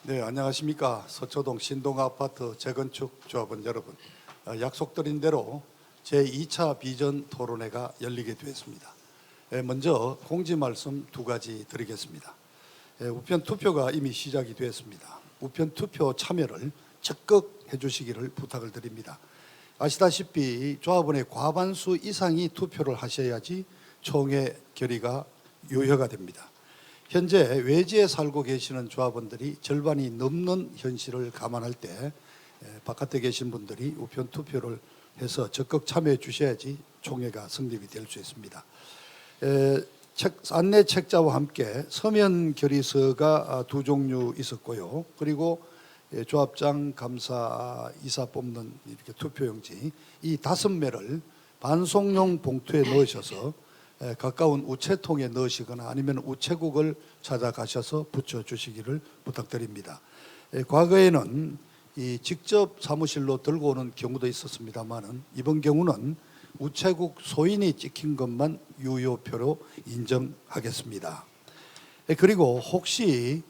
네, 안녕하십니까. 서초동 신동아파트 재건축 조합원 여러분. 약속드린 대로 제2차 비전 토론회가 열리게 되었습니다. 먼저 공지 말씀 두 가지 드리겠습니다. 우편 투표가 이미 시작이 되었습니다. 우편 투표 참여를 적극 해주시기를 부탁을 드립니다. 아시다시피 조합원의 과반수 이상이 투표를 하셔야지 총회 결의가 유효가 됩니다. 현재 외지에 살고 계시는 조합원들이 절반이 넘는 현실을 감안할 때 바깥에 계신 분들이 우편 투표를 해서 적극 참여해 주셔야지 총회가 성립이 될 수 있습니다. 안내 책자와 함께 서면 결의서가 두 종류 있었고요. 그리고 조합장, 감사, 이사 뽑는 이렇게 투표용지 이 5매를 반송용 봉투에 넣으셔서 가까운 우체통에 넣으시거나 아니면 우체국을 찾아가셔서 붙여주시기를 부탁드립니다. 과거에는 직접 사무실로 들고 오는 경우도 있었습니다만 이번 경우는 우체국 소인이 찍힌 것만 유효표로 인정하겠습니다. 그리고 혹시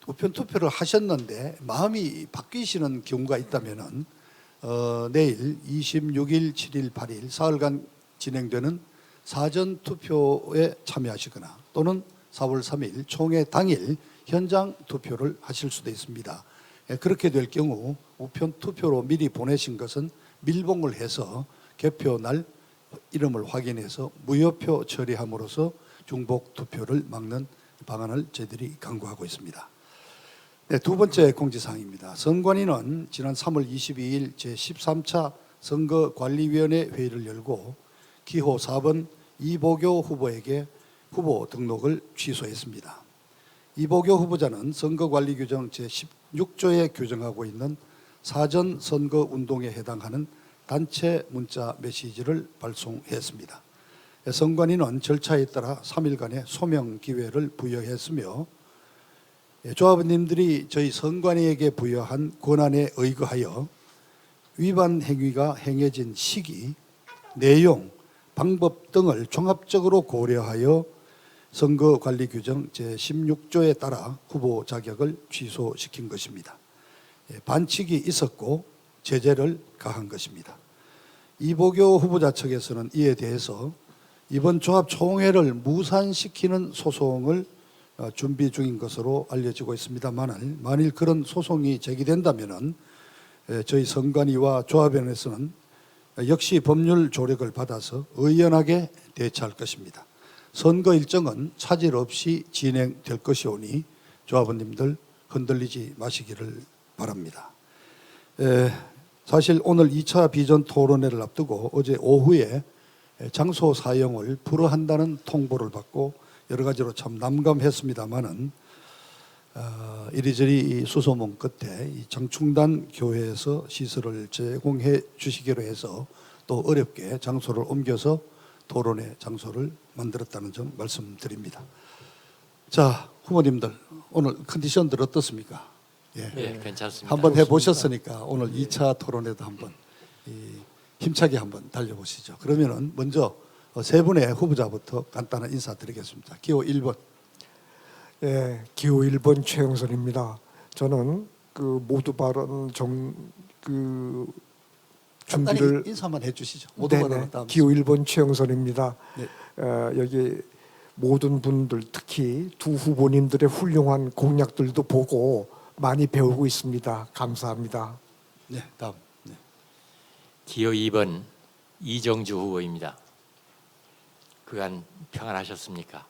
우편 투표를 하셨는데 마음이 바뀌시는 경우가 있다면 내일 26일, 7일, 8일 사흘간 진행되는 사전 투표에 참여하시거나 또는 4월 3일 총회 당일 현장 투표를 하실 수도 있습니다. 그렇게 될 경우 우편 투표로 미리 보내신 것은 밀봉을 해서 개표 날 이름을 확인해서 무효표 처리함으로써 중복 투표를 막는 방안을 저희들이 강구하고 있습니다. 네, 두 번째 공지사항입니다. 선관위는 지난 3월 22일 제13차 선거관리위원회 회의를 열고 기호 4번 이보교 후보에게 후보 등록을 취소했습니다. 이보교 후보자는 선거관리규정 제16조에 규정하고 있는 사전선거운동에 해당하는 단체 문자 메시지를 발송했습니다. 선관위는 절차에 따라 3일간의 소명 기회를 부여했으며 조합원님들이 저희 선관위에게 부여한 권한에 의거하여 위반 행위가 행해진 시기, 내용, 방법 등을 종합적으로 고려하여 선거관리규정 제16조에 따라 후보 자격을 취소시킨 것입니다. 반칙이 있었고 제재를 가한 것입니다. 이보교 후보자 측에서는 이에 대해서 이번 조합 총회를 무산시키는 소송을 준비 중인 것으로 알려지고 있습니다만 만일 그런 소송이 제기된다면 저희 선관위와 조합원에서는 역시 법률 조력을 받아서 의연하게 대처할 것입니다. 선거 일정은 차질 없이 진행될 것이오니 조합원님들 흔들리지 마시기를 바랍니다. 사실 오늘 2차 비전 토론회를 앞두고 어제 오후에 장소 사용을 불허한다는 통보를 받고 여러 가지로 참 난감했습니다만은 이리저리 수소문 끝에 이 장충단 교회에서 시설을 제공해 주시기로 해서 또 어렵게 장소를 옮겨서 토론회 장소를 만들었다는 점 말씀드립니다. 자, 후보님들 오늘 컨디션들 어떻습니까? 예, 괜찮습니다. 한번 해보셨으니까 오늘 2차 토론회도 한번 힘차게 한번 달려보시죠. 그러면은 먼저 세 분의 후보자부터 간단한 인사드리겠습니다. 기호 1번. 예, 기호 1번 최영선입니다. 저는 그 모두 발언 준비를 인사만 해주시죠. 모두 발언 다음. 기호 1번 최영선입니다. 네. 여기 모든 분들 특히 두 후보님들의 훌륭한 공약들도 보고 많이 배우고 있습니다. 감사합니다. 네, 다음. 네. 기호 2번 이정주 후보입니다. 그간 평안하셨습니까?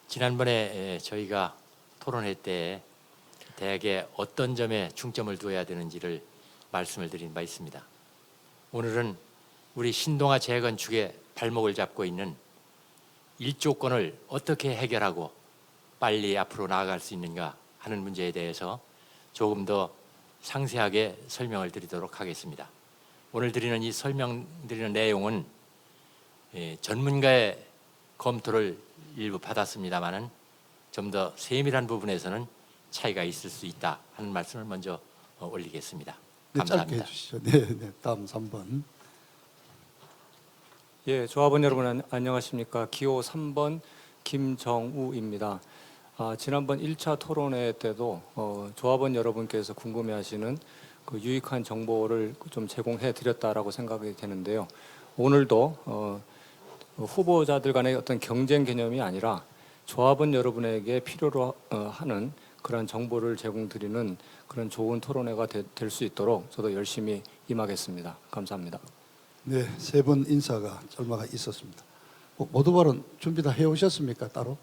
지난번에 저희가 토론회 때 대학에 어떤 점에 중점을 두어야 되는지를 말씀을 드린 바 있습니다. 오늘은 우리 신동아 재건축의 발목을 잡고 있는 일조권을 어떻게 해결하고 빨리 앞으로 나아갈 수 있는가 하는 문제에 대해서 조금 더 상세하게 설명을 드리도록 하겠습니다. 오늘 드리는 이 설명드리는 내용은 전문가의 검토를 일부 받았습니다만은 좀 더 세밀한 부분에서는 차이가 있을 수 있다 하는 말씀을 먼저 올리겠습니다. 네, 감사합니다. 짧게 해주시죠. 네, 다음 3번. 예, 조합원 여러분 안녕하십니까? 기호 3번 김정우입니다. 지난번 1차 토론회 때도 조합원 여러분께서 궁금해하시는 그 유익한 정보를 좀 제공해 드렸다라고 생각이 되는데요. 오늘도 후보자들 간의 어떤 경쟁 개념이 아니라 조합원 여러분에게 필요로 하는 그런 정보를 제공드리는 그런 좋은 토론회가 될 수 있도록 저도 열심히 임하겠습니다. 감사합니다. 네, 세 분 인사가 얼마가 있었습니다. 모두 발언 준비 다 해오셨습니까 따로?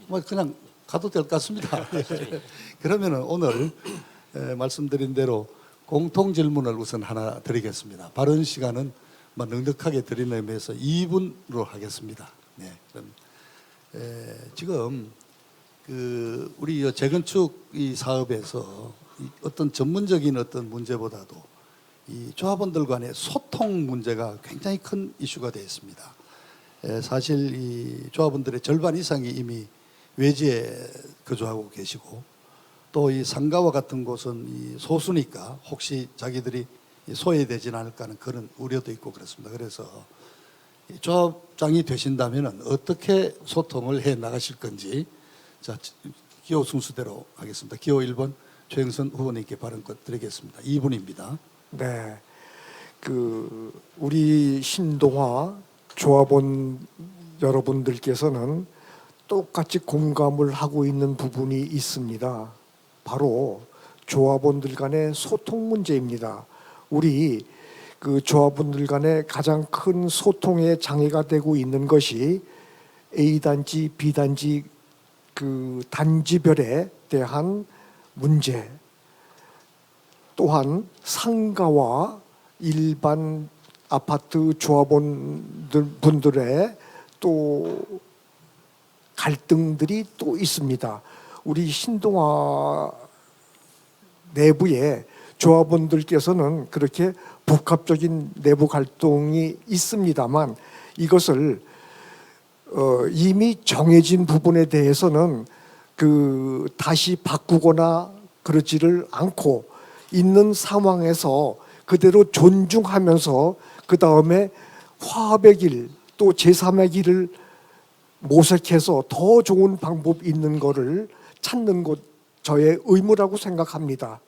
뭐 그냥 가도 될 것 같습니다. 그러면은 오늘 말씀드린 대로 공통 질문을 우선 하나 드리겠습니다. 발언 시간은 뭐 넉넉하게 드리는 의미에서 2분으로 하겠습니다. 네, 그럼 지금 그 우리 재건축 이 사업에서 어떤 전문적인 어떤 문제보다도 이 조합원들 간의 소통 문제가 굉장히 큰 이슈가 되어 있습니다. 사실 이 조합원들의 절반 이상이 이미 외지에 거주하고 계시고 또 이 상가와 같은 곳은 이 소수니까 혹시 자기들이 소외되지는 않을까 하는 그런 우려도 있고 그렇습니다. 그래서 이 조합장이 되신다면 어떻게 소통을 해 나가실 건지 자 기호 순서대로 하겠습니다. 기호 1번 최영선 후보님께 발언권 드리겠습니다. 2분입니다. 네, 그 우리 신동아 조합원 여러분들께서는 똑같이 공감을 하고 있는 부분이 있습니다. 바로 조합원들 간의 소통 문제입니다. 우리 그 조합원들 간의 가장 큰 소통의 장애가 되고 있는 것이 A단지, B단지 그 단지별에 대한 문제, 또한 상가와 일반 아파트 조합원분들의 또 갈등들이 또 있습니다. 우리 신동아 내부에 조합원들께서는 그렇게 복합적인 내부 갈등이 있습니다만 이것을 이미 정해진 부분에 대해서는 그 다시 바꾸거나 그러지를 않고 있는 상황에서 그대로 존중하면서 그 다음에 화합의 길 또 제3의 길을 모색해서 더 좋은 방법 있는 거를 찾는 것 저의 의무라고 생각합니다.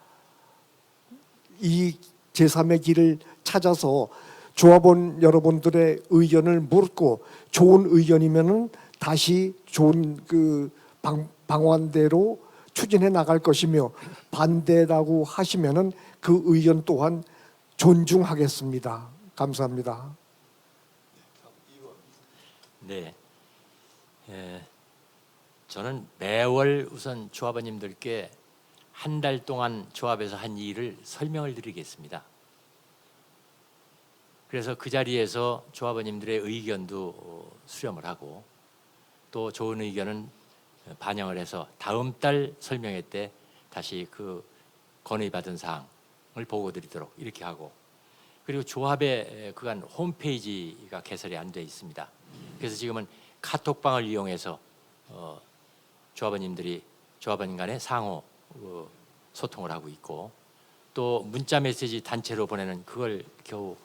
이 제3의 길을 찾아서 조합원 여러분들의 의견을 묻고 좋은 의견이면은 다시 좋은 그 방안대로 추진해 나갈 것이며 반대라고 하시면은 그 의견 또한 존중하겠습니다. 감사합니다. 네, 저는 매월 우선 조합원님들께 한 달 동안 조합에서 한 일을 설명을 드리겠습니다. 그래서 그 자리에서 조합원님들의 의견도 수렴을 하고 또 좋은 의견은 반영을 해서 다음 달 설명회 때 다시 그 건의받은 사항을 보고 드리도록 이렇게 하고, 그리고 조합의 그간 홈페이지가 개설이 안 돼 있습니다. 그래서 지금은 카톡방을 이용해서 조합원님들이 조합원 간의 상호 소통을 하고 있고, 또 문자 메시지 단체로 보내는 그걸 겨우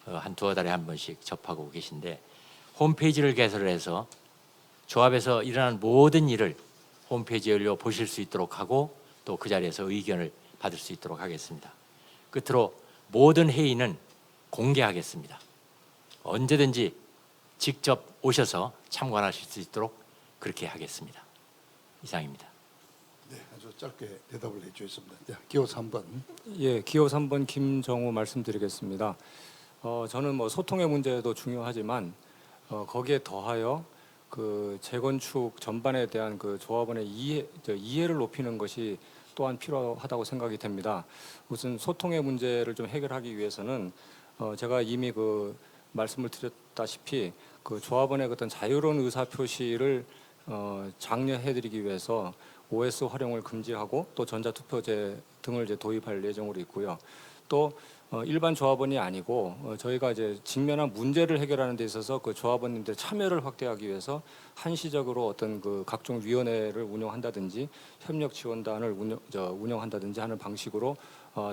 한 두어 달에 한 번씩 접하고 계신데, 홈페이지를 개설을 해서 조합에서 일어나는 모든 일을 홈페이지에 올려 보실 수 있도록 하고 또 그 자리에서 의견을 받을 수 있도록 하겠습니다. 끝으로 모든 회의는 공개하겠습니다. 언제든지 직접 오셔서 참관하실 수 있도록 그렇게 하겠습니다. 이상입니다. 네, 아주 짧게 대답을 해주셨습니다. 자, 기호 3번. 예, 기호 3번 김정우 말씀드리겠습니다. 저는 뭐 소통의 문제도 중요하지만 거기에 더하여 그 재건축 전반에 대한 그 조합원의 이해를 높이는 것이 또한 필요하다고 생각이 됩니다. 우선 소통의 문제를 좀 해결하기 위해서는 제가 이미 그 말씀을 드렸다시피 그 조합원의 어떤 자유로운 의사 표시를 장려해드리기 위해서 OS 활용을 금지하고 또 전자투표제 등을 이제 도입할 예정으로 있고요. 또 일반 조합원이 아니고 저희가 이제 직면한 문제를 해결하는 데 있어서 그 조합원님들 참여를 확대하기 위해서 한시적으로 어떤 그 각종 위원회를 운영한다든지 협력 지원단을 운영한다든지 하는 방식으로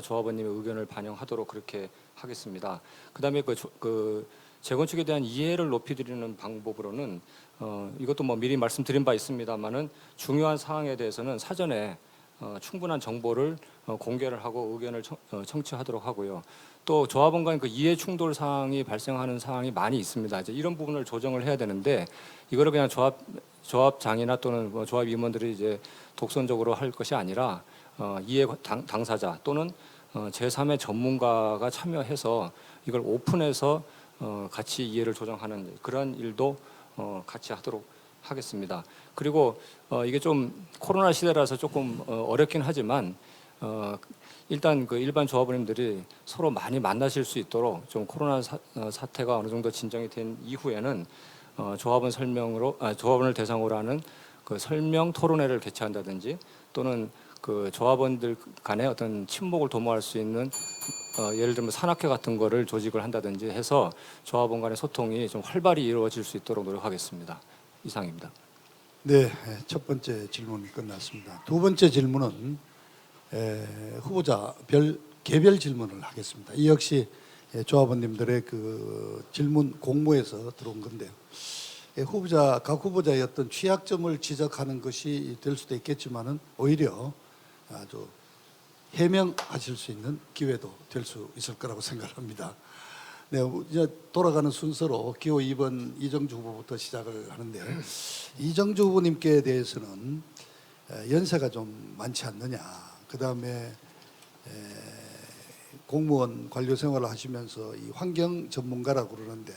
조합원님의 의견을 반영하도록 그렇게 하겠습니다. 그다음에 그 재건축에 대한 이해를 높이드리는 방법으로는 이것도 뭐 미리 말씀드린 바 있습니다만은 중요한 사항에 대해서는 사전에 충분한 정보를 공개를 하고 의견을 청취하도록 하고요. 또 조합원 간 그 이해 충돌 사항이 발생하는 사항이 많이 있습니다. 이제 이런 부분을 조정을 해야 되는데 이거를 그냥 조합장이나 또는 뭐 조합 임원들이 이제 독선적으로 할 것이 아니라 이해 당사자 또는 제3의 전문가가 참여해서 이걸 오픈해서 같이 이해를 조정하는 그런 일도 같이 하도록 하겠습니다. 그리고 이게 좀 코로나 시대라서 조금 어렵긴 하지만 일단 그 일반 조합원님들이 서로 많이 만나실 수 있도록 좀 코로나 사태가 어느 정도 진정이 된 이후에는 조합원을 대상으로 하는 그 설명 토론회를 개최한다든지 또는 그 조합원들 간의 어떤 친목을 도모할 수 있는 예를 들면 산악회 같은 거를 조직을 한다든지 해서 조합원 간의 소통이 좀 활발히 이루어질 수 있도록 노력하겠습니다. 이상입니다. 네, 첫 번째 질문이 끝났습니다. 두 번째 질문은 후보자 개별 질문을 하겠습니다. 이 역시 조합원님들의 그 질문 공모에서 들어온 건데요. 각 후보자의 어떤 취약점을 지적하는 것이 될 수도 있겠지만은 오히려 아주 해명하실 수 있는 기회도 될 수 있을 거라고 생각합니다. 네, 이제 돌아가는 순서로 기호 2번 이정주 후보부터 시작을 하는데 이정주 후보님께 대해서는 연세가 좀 많지 않느냐. 그 다음에 공무원 관료 생활을 하시면서 이 환경 전문가라고 그러는데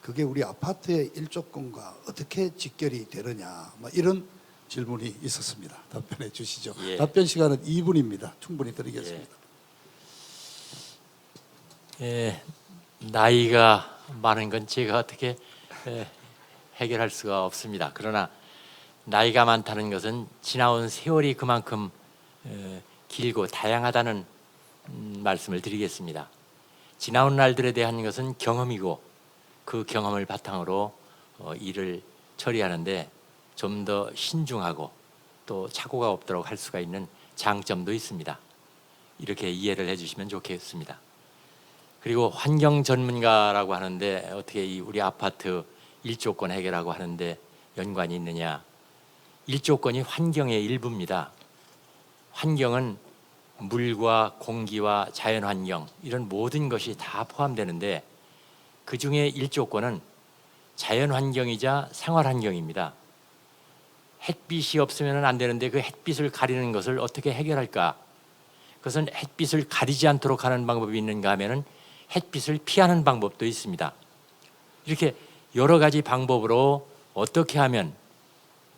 그게 우리 아파트의 일조권과 어떻게 직결이 되느냐. 뭐 이런 질문이 있었습니다. 답변해 주시죠. 예. 답변 시간은 2분입니다. 충분히 드리겠습니다. 나이가 많은 건 제가 어떻게 해결할 수가 없습니다. 그러나 나이가 많다는 것은 지나온 세월이 그만큼 길고 다양하다는 말씀을 드리겠습니다. 지나온 날들에 대한 것은 경험이고 그 경험을 바탕으로 일을 처리하는데 좀 더 신중하고 또 착오가 없도록 할 수가 있는 장점도 있습니다. 이렇게 이해를 해주시면 좋겠습니다. 그리고 환경 전문가라고 하는데 어떻게 이 우리 아파트 일조권 해결하고 하는데 연관이 있느냐? 일조권이 환경의 일부입니다. 환경은 물과 공기와 자연환경 이런 모든 것이 다 포함되는데 그 중에 일조권은 자연환경이자 생활환경입니다. 햇빛이 없으면 안 되는데 그 햇빛을 가리는 것을 어떻게 해결할까? 그것은 햇빛을 가리지 않도록 하는 방법이 있는가 하면은 햇빛을 피하는 방법도 있습니다. 이렇게 여러 가지 방법으로 어떻게 하면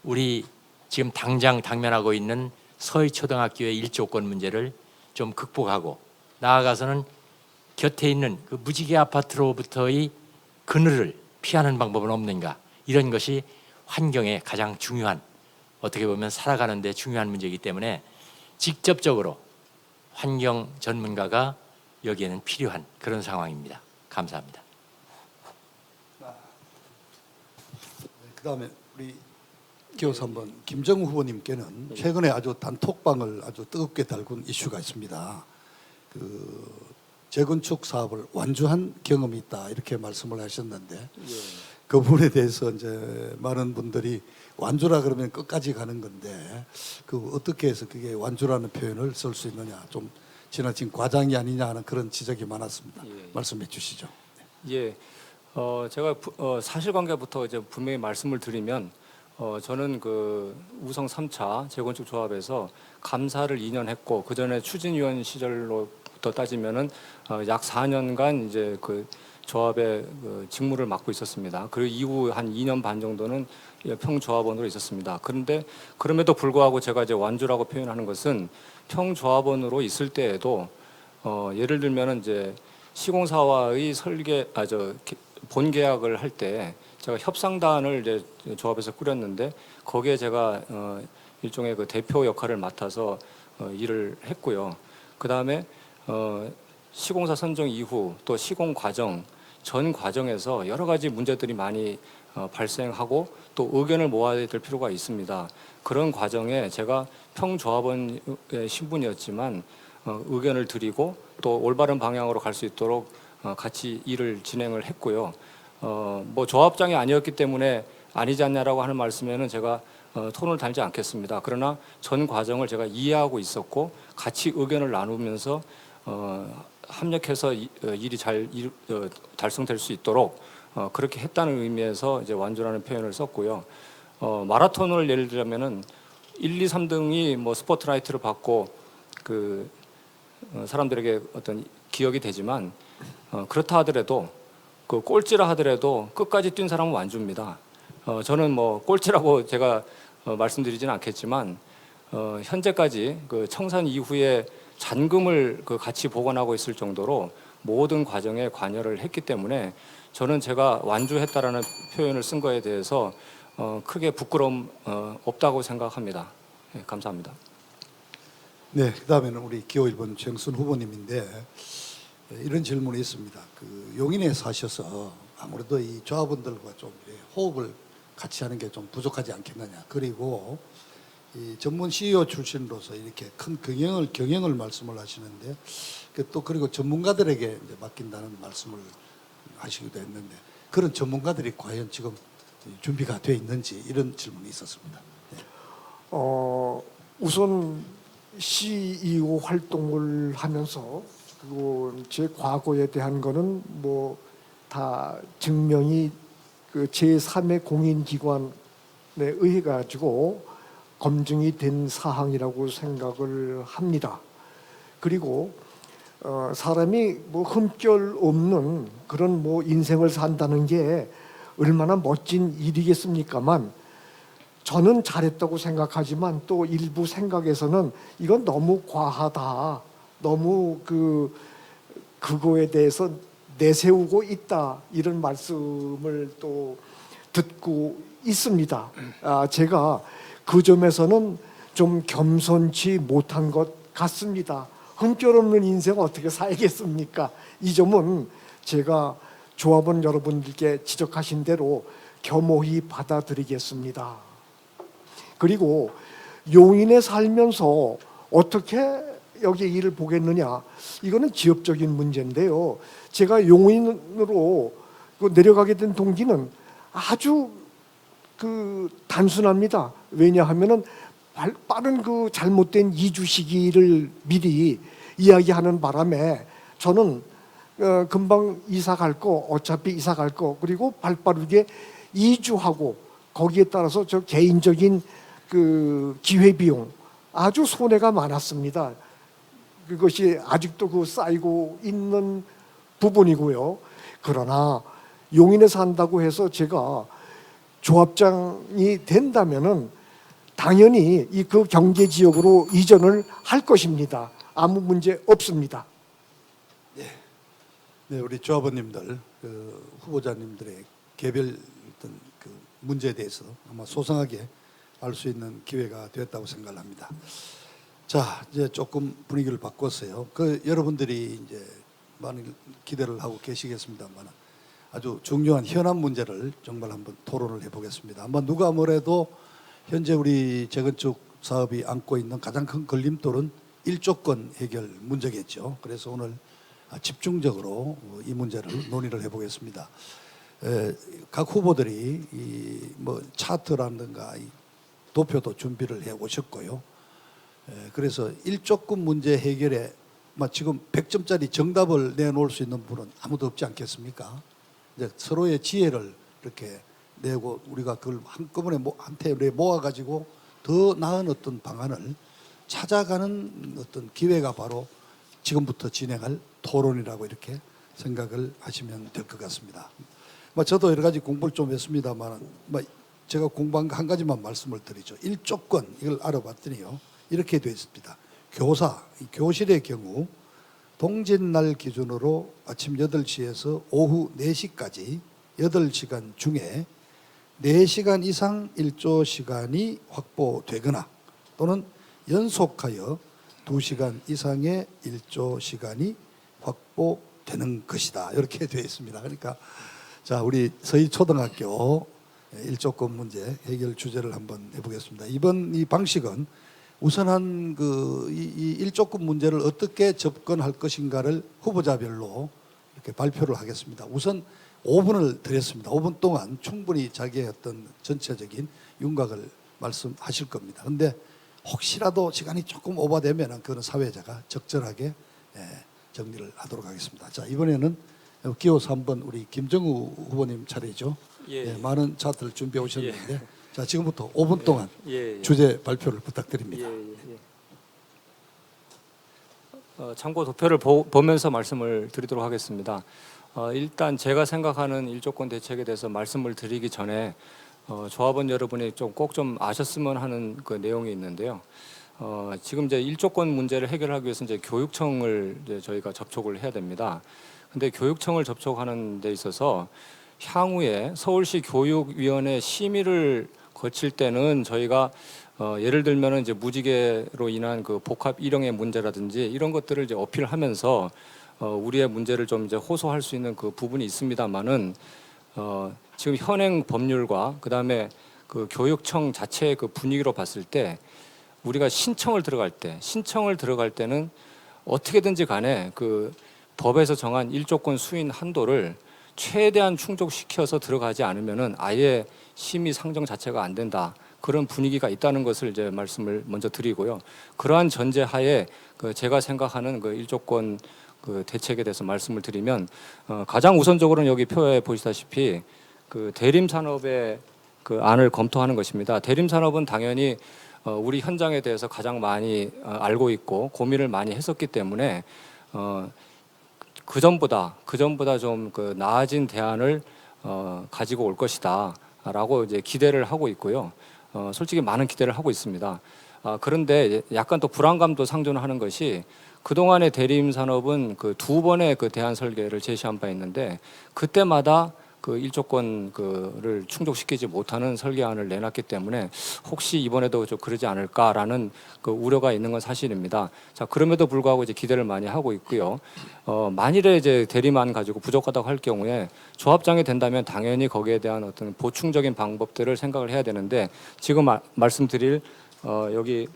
우리 지금 당장 당면하고 있는 서희초등학교의 일조권 문제를 좀 극복하고 나아가서는 곁에 있는 그 무지개 아파트로부터의 그늘을 피하는 방법은 없는가? 이런 것이 환경에 가장 중요한 어떻게 보면 살아가는 데 중요한 문제이기 때문에 직접적으로 환경 전문가가 여기에는 필요한 그런 상황입니다. 감사합니다. 그다음에 우리 기호 3번 김정우 후보님께는 최근에 아주 단톡방을 아주 뜨겁게 달군 이슈가 있습니다. 그 재건축 사업을 완주한 경험이 있다 이렇게 말씀을 하셨는데 그 부분에 대해서 이제 많은 분들이 완주라 그러면 끝까지 가는 건데 그 어떻게 해서 그게 완주라는 표현을 쓸 수 있느냐 좀 지나친 과장이 아니냐 하는 그런 지적이 많았습니다. 말씀해 주시죠. 예, 제가 사실관계부터 이제 분명히 말씀을 드리면 저는 그 우성 3차 재건축 조합에서 감사를 2년 했고 그 전에 추진위원 시절로부터 따지면은 약 4년간 이제 그 조합의 그 직무를 맡고 있었습니다. 그리고 이후 한 2년 반 정도는 평조합원으로 있었습니다. 그런데 그럼에도 불구하고 제가 이제 완주라고 표현하는 것은 평조합원으로 있을 때에도 예를 들면은 이제 시공사와의 본 계약을 할 때 제가 협상단을 이제 조합에서 꾸렸는데 거기에 제가 일종의 그 대표 역할을 맡아서 일을 했고요. 그 다음에 시공사 선정 이후 또 시공 과정 전 과정에서 여러 가지 문제들이 많이 발생하고 또 의견을 모아야 될 필요가 있습니다. 그런 과정에 제가 평조합원의 신분이었지만 의견을 드리고 또 올바른 방향으로 갈 수 있도록 같이 일을 진행을 했고요. 뭐 조합장이 아니었기 때문에 아니지 않냐라고 하는 말씀에는 제가 톤을 달지 않겠습니다. 그러나 전 과정을 제가 이해하고 있었고 같이 의견을 나누면서 합력해서 일이 잘 달성될 수 있도록 그렇게 했다는 의미에서 이제 완주라는 표현을 썼고요. 마라톤을 예를 들자면은 1, 2, 3등이 뭐 스포트라이트를 받고 그 사람들에게 어떤 기억이 되지만 그렇다 하더라도 그 꼴찌라 하더라도 끝까지 뛴 사람은 완주입니다. 저는 뭐 꼴찌라고 제가 말씀드리지는 않겠지만 현재까지 그 청산 이후에 잔금을 그 같이 보관하고 있을 정도로 모든 과정에 관여를 했기 때문에 저는 제가 완주했다라는 표현을 쓴 거에 대해서 크게 부끄러움 없다고 생각합니다. 네, 감사합니다. 네, 그다음에는 우리 기호 1번 정순 후보님인데 이런 질문이 있습니다. 그 용인에 사셔서 아무래도 이 조합원들과 좀 호흡을 같이 하는 게 좀 부족하지 않겠느냐. 그리고 이 전문 CEO 출신으로서 이렇게 큰 경영을 말씀을 하시는데 또 그리고 전문가들에게 이제 맡긴다는 말씀을 하시기도 했는데 그런 전문가들이 과연 지금 준비가 되어 있는지 이런 질문이 있었습니다. 네. 우선 CEO 활동을 하면서 그리고 제 과거에 대한 거는 뭐 다 증명이 그 제3의 공인기관에 의해 가지고 검증이 된 사항이라고 생각을 합니다. 그리고 사람이 뭐 흠결 없는 그런 뭐 인생을 산다는 게 얼마나 멋진 일이겠습니까만 저는 잘했다고 생각하지만 또 일부 생각에서는 이건 너무 과하다. 너무 그거에 대해서 내세우고 있다. 이런 말씀을 또 듣고 있습니다. 제가 그 점에서는 좀 겸손치 못한 것 같습니다. 흠결 없는 인생 어떻게 살겠습니까? 이 점은 제가 조합원 여러분들께 지적하신 대로 겸허히 받아들이겠습니다. 그리고 용인에 살면서 어떻게 여기 일을 보겠느냐? 이거는 지역적인 문제인데요. 제가 용인으로 내려가게 된 동기는 아주 단순합니다. 왜냐하면은 빠른 그 잘못된 이주 시기를 미리 이야기하는 바람에 저는 금방 이사 갈 거, 어차피 이사 갈 거, 그리고 발빠르게 이주하고 거기에 따라서 저 개인적인 그 기회비용 아주 손해가 많았습니다. 그것이 아직도 쌓이고 있는 부분이고요. 그러나 용인에 산다고 해서 제가 조합장이 된다면은 당연히 그 경제 지역으로 이전을 할 것입니다. 아무 문제 없습니다. 네, 우리 조합원님들, 후보자님들의 개별 어떤 그 문제에 대해서 아마 소상하게 알 수 있는 기회가 되었다고 생각합니다. 자, 이제 조금 분위기를 바꿨어요. 여러분들이 이제 많은 기대를 하고 계시겠습니다만 아주 중요한 현안 문제를 정말 한번 토론을 해보겠습니다. 아마 누가 뭐래도 현재 우리 재건축 사업이 안고 있는 가장 큰 걸림돌은 일조권 해결 문제겠죠. 그래서 오늘 집중적으로 이 문제를 논의를 해보겠습니다. 각 후보들이 뭐 차트라든가 도표도 준비를 해 오셨고요. 그래서 일조권 문제 해결에 지금 100점짜리 정답을 내놓을 수 있는 분은 아무도 없지 않겠습니까? 이제 서로의 지혜를 이렇게 내고 우리가 그걸 한꺼번에 한테 모아가지고 더 나은 어떤 방안을 찾아가는 어떤 기회가 바로 지금부터 진행할 토론이라고 이렇게 생각을 하시면 될 것 같습니다. 저도 여러 가지 공부를 좀 했습니다만 제가 공부한 거 한 가지만 말씀을 드리죠. 일조권 이걸 알아봤더니요. 이렇게 되어 있습니다. 교실의 경우 동짓날 기준으로 아침 8시에서 오후 4시까지 8시간 중에 4시간 이상 일조 시간이 확보되거나 또는 연속하여 2시간 이상의 일조 시간이 확보되는 것이다. 이렇게 되어 있습니다. 그러니까 자, 우리 서희초등학교 일조권 문제 해결 주제를 한번 해보겠습니다. 이번 이 방식은 우선한 이 일조권 문제를 어떻게 접근할 것인가를 후보자별로 이렇게 발표를 하겠습니다. 우선 5분을 드렸습니다. 5분 동안 충분히 자기의 어떤 전체적인 윤곽을 말씀하실 겁니다. 그런데 혹시라도 시간이 조금 오버되면 그거는 사회자가 적절하게 정리를 하도록 하겠습니다. 자, 이번에는 기호사 3번 우리 김정우 후보님 차례죠. 예. 많은 차트를 준비해 오셨는데 자, 지금부터 5분 동안 예. 주제 발표를 부탁드립니다. 참고 도표를 보면서 말씀을 드리도록 하겠습니다. 일단 제가 생각하는 일조권 대책에 대해서 말씀을 드리기 전에 조합원 여러분이 꼭 좀 아셨으면 하는 그 내용이 있는데요. 지금 이제 일조권 문제를 해결하기 위해서 이제 교육청을 이제 저희가 접촉을 해야 됩니다. 근데 교육청을 접촉하는 데 있어서 향후에 서울시 교육위원회 심의를 거칠 때는 저희가 예를 들면은 이제 무지개로 인한 그 복합 일형의 문제라든지 이런 것들을 이제 어필하면서 우리의 문제를 좀 이제 호소할 수 있는 그 부분이 있습니다만은 지금 현행 법률과 그다음에 그 교육청 자체의 그 분위기로 봤을 때 우리가 신청을 들어갈 때는 어떻게든지 간에 그 법에서 정한 일조권 수인 한도를 최대한 충족시켜서 들어가지 않으면은 아예 심의 상정 자체가 안 된다. 그런 분위기가 있다는 것을 이제 말씀을 먼저 드리고요. 그러한 전제하에 그 제가 생각하는 그 일조권 그 대책에 대해서 말씀을 드리면 가장 우선적으로는 여기 표에 보시다시피 그 대림 산업의 그 안을 검토하는 것입니다. 대림 산업은 당연히 우리 현장에 대해서 가장 많이 알고 있고 고민을 많이 했었기 때문에 그 전보다 좀 그 나아진 대안을 가지고 올 것이다라고 이제 기대를 하고 있고요. 솔직히 많은 기대를 하고 있습니다. 그런데 약간 또 불안감도 상존하는 것이 그동안의 대림 산업은 그 2번의 그 대안 설계를 제시한 바 있는데 그때마다 그 일조권 그를 충족시키지 못하는 설계안을 내놨기 때문에 혹시 이번에도 좀 그러지 않을까라는 그 우려가 있는 건 사실입니다. 자, 그럼에도 불구하고 이제 기대를 많이 하고 있고요. 만일에 이제 대리만 가지고 부족하다고 할 경우에 조합장이 된다면 당연히 거기에 대한 어떤 보충적인 방법들을 생각을 해야 되는데 지금 말씀드릴 여기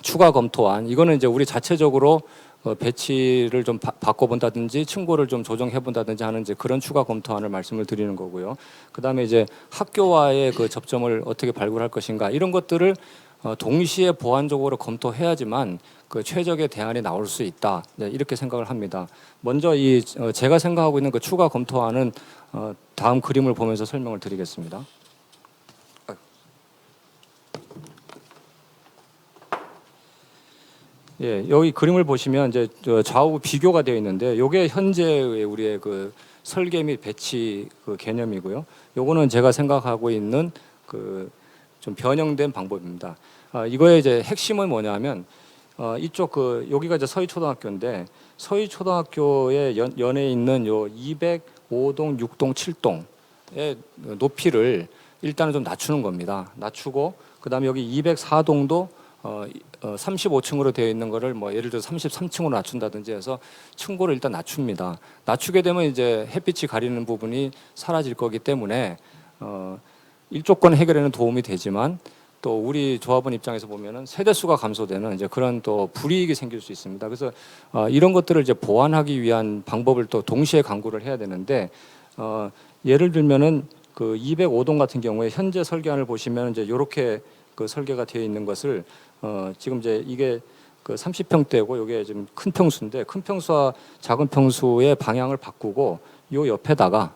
추가 검토안 이거는 이제 우리 자체적으로 배치를 좀 바꿔본다든지 층고를 좀 조정해본다든지 하는 이제 그런 추가 검토안을 말씀을 드리는 거고요. 그다음에 이제 학교와의 그 접점을 어떻게 발굴할 것인가 이런 것들을 동시에 보완적으로 검토해야지만 그 최적의 대안이 나올 수 있다. 이렇게 생각을 합니다. 먼저 이 제가 생각하고 있는 그 추가 검토안은 다음 그림을 보면서 설명을 드리겠습니다. 예, 여기 그림을 보시면 이제 좌우 비교가 되어 있는데 이게 현재의 우리의 그 설계 및 배치 그 개념이고요. 요거는 제가 생각하고 있는 그 좀 변형된 방법입니다. 이거의 이제 핵심은 뭐냐면 이쪽 그 여기가 이제 서희초등학교인데 서희초등학교의 연에 있는 요 205동, 6동, 7동의 높이를 일단은 좀 낮추는 겁니다. 낮추고 그다음에 여기 204동도 35층으로 되어 있는 거를 뭐 예를 들어 33층으로 낮춘다든지 해서 층고를 일단 낮춥니다. 낮추게 되면 이제 햇빛이 가리는 부분이 사라질 거기 때문에 일조권 해결에는 도움이 되지만 또 우리 조합원 입장에서 보면은 세대수가 감소되는 이제 그런 또 불이익이 생길 수 있습니다. 그래서 이런 것들을 이제 보완하기 위한 방법을 또 동시에 강구를 해야 되는데 예를 들면은 그 205동 같은 경우에 현재 설계안을 보시면 이제 이렇게 그 설계가 되어 있는 것을 지금 이제 이게 그 30평대고 이게 지금 큰 평수인데 큰 평수와 작은 평수의 방향을 바꾸고 요 옆에다가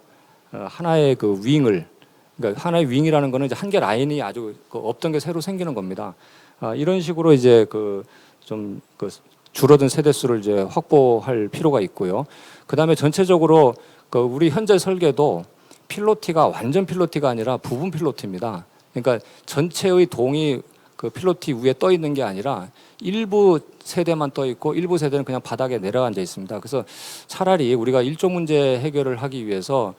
하나의 그 윙을 그러니까 하나의 윙이라는 거는 이제 한 개 라인이 아주 그 없던 게 새로 생기는 겁니다. 이런 식으로 이제 그 좀 그 줄어든 세대수를 이제 확보할 필요가 있고요. 그다음에 전체적으로 그 우리 현재 설계도 필로티가 완전 필로티가 아니라 부분 필로티입니다. 그러니까 전체의 동이 그 필로티 위에 떠 있는 게 아니라 일부 세대만 떠 있고 일부 세대는 그냥 바닥에 내려앉아 있습니다. 그래서 차라리 우리가 일조 문제 해결을 하기 위해서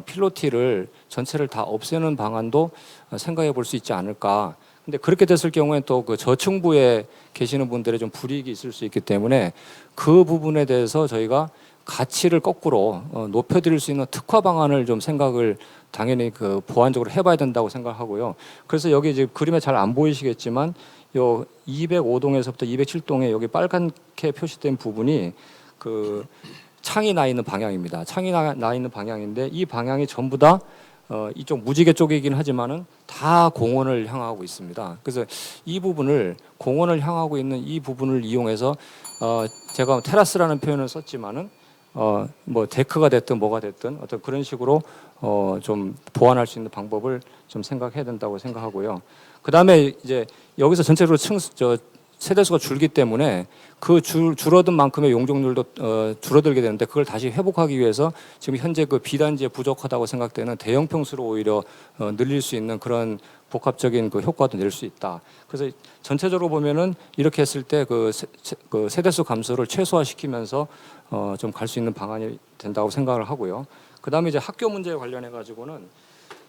필로티를 전체를 다 없애는 방안도 생각해 볼 수 있지 않을까. 근데 그렇게 됐을 경우에 또 그 저층부에 계시는 분들의 좀 불이익이 있을 수 있기 때문에 그 부분에 대해서 저희가 가치를 거꾸로 높여드릴 수 있는 특화 방안을 좀 생각을 당연히 그 보완적으로 해봐야 된다고 생각하고요. 그래서 여기 이제 그림에 잘 안 보이시겠지만 요 205동에서부터 207동에 여기 빨갛게 표시된 부분이 그 창이 나 있는 방향입니다. 창이 나 있는 방향인데 이 방향이 전부 다 이쪽 무지개 쪽이긴 하지만은 다 공원을 향하고 있습니다. 그래서 이 부분을 공원을 향하고 있는 이 부분을 이용해서 제가 테라스라는 표현을 썼지만은 뭐 데크가 됐든 뭐가 됐든 어떤 그런 식으로 좀 보완할 수 있는 방법을 좀 생각해야 된다고 생각하고요. 그 다음에 이제 여기서 전체적으로 세대수가 줄기 때문에 그 줄어든 만큼의 용적률도 줄어들게 되는데 그걸 다시 회복하기 위해서 지금 현재 그 비단지에 부족하다고 생각되는 대형 평수로 오히려 늘릴 수 있는 그런 복합적인 그 효과도 낼 수 있다. 그래서 전체적으로 보면은 이렇게 했을 때 그 세대수 감소를 최소화시키면서 좀 갈 수 있는 방안이 된다고 생각을 하고요. 그 다음에 이제 학교 문제에 관련해 가지고는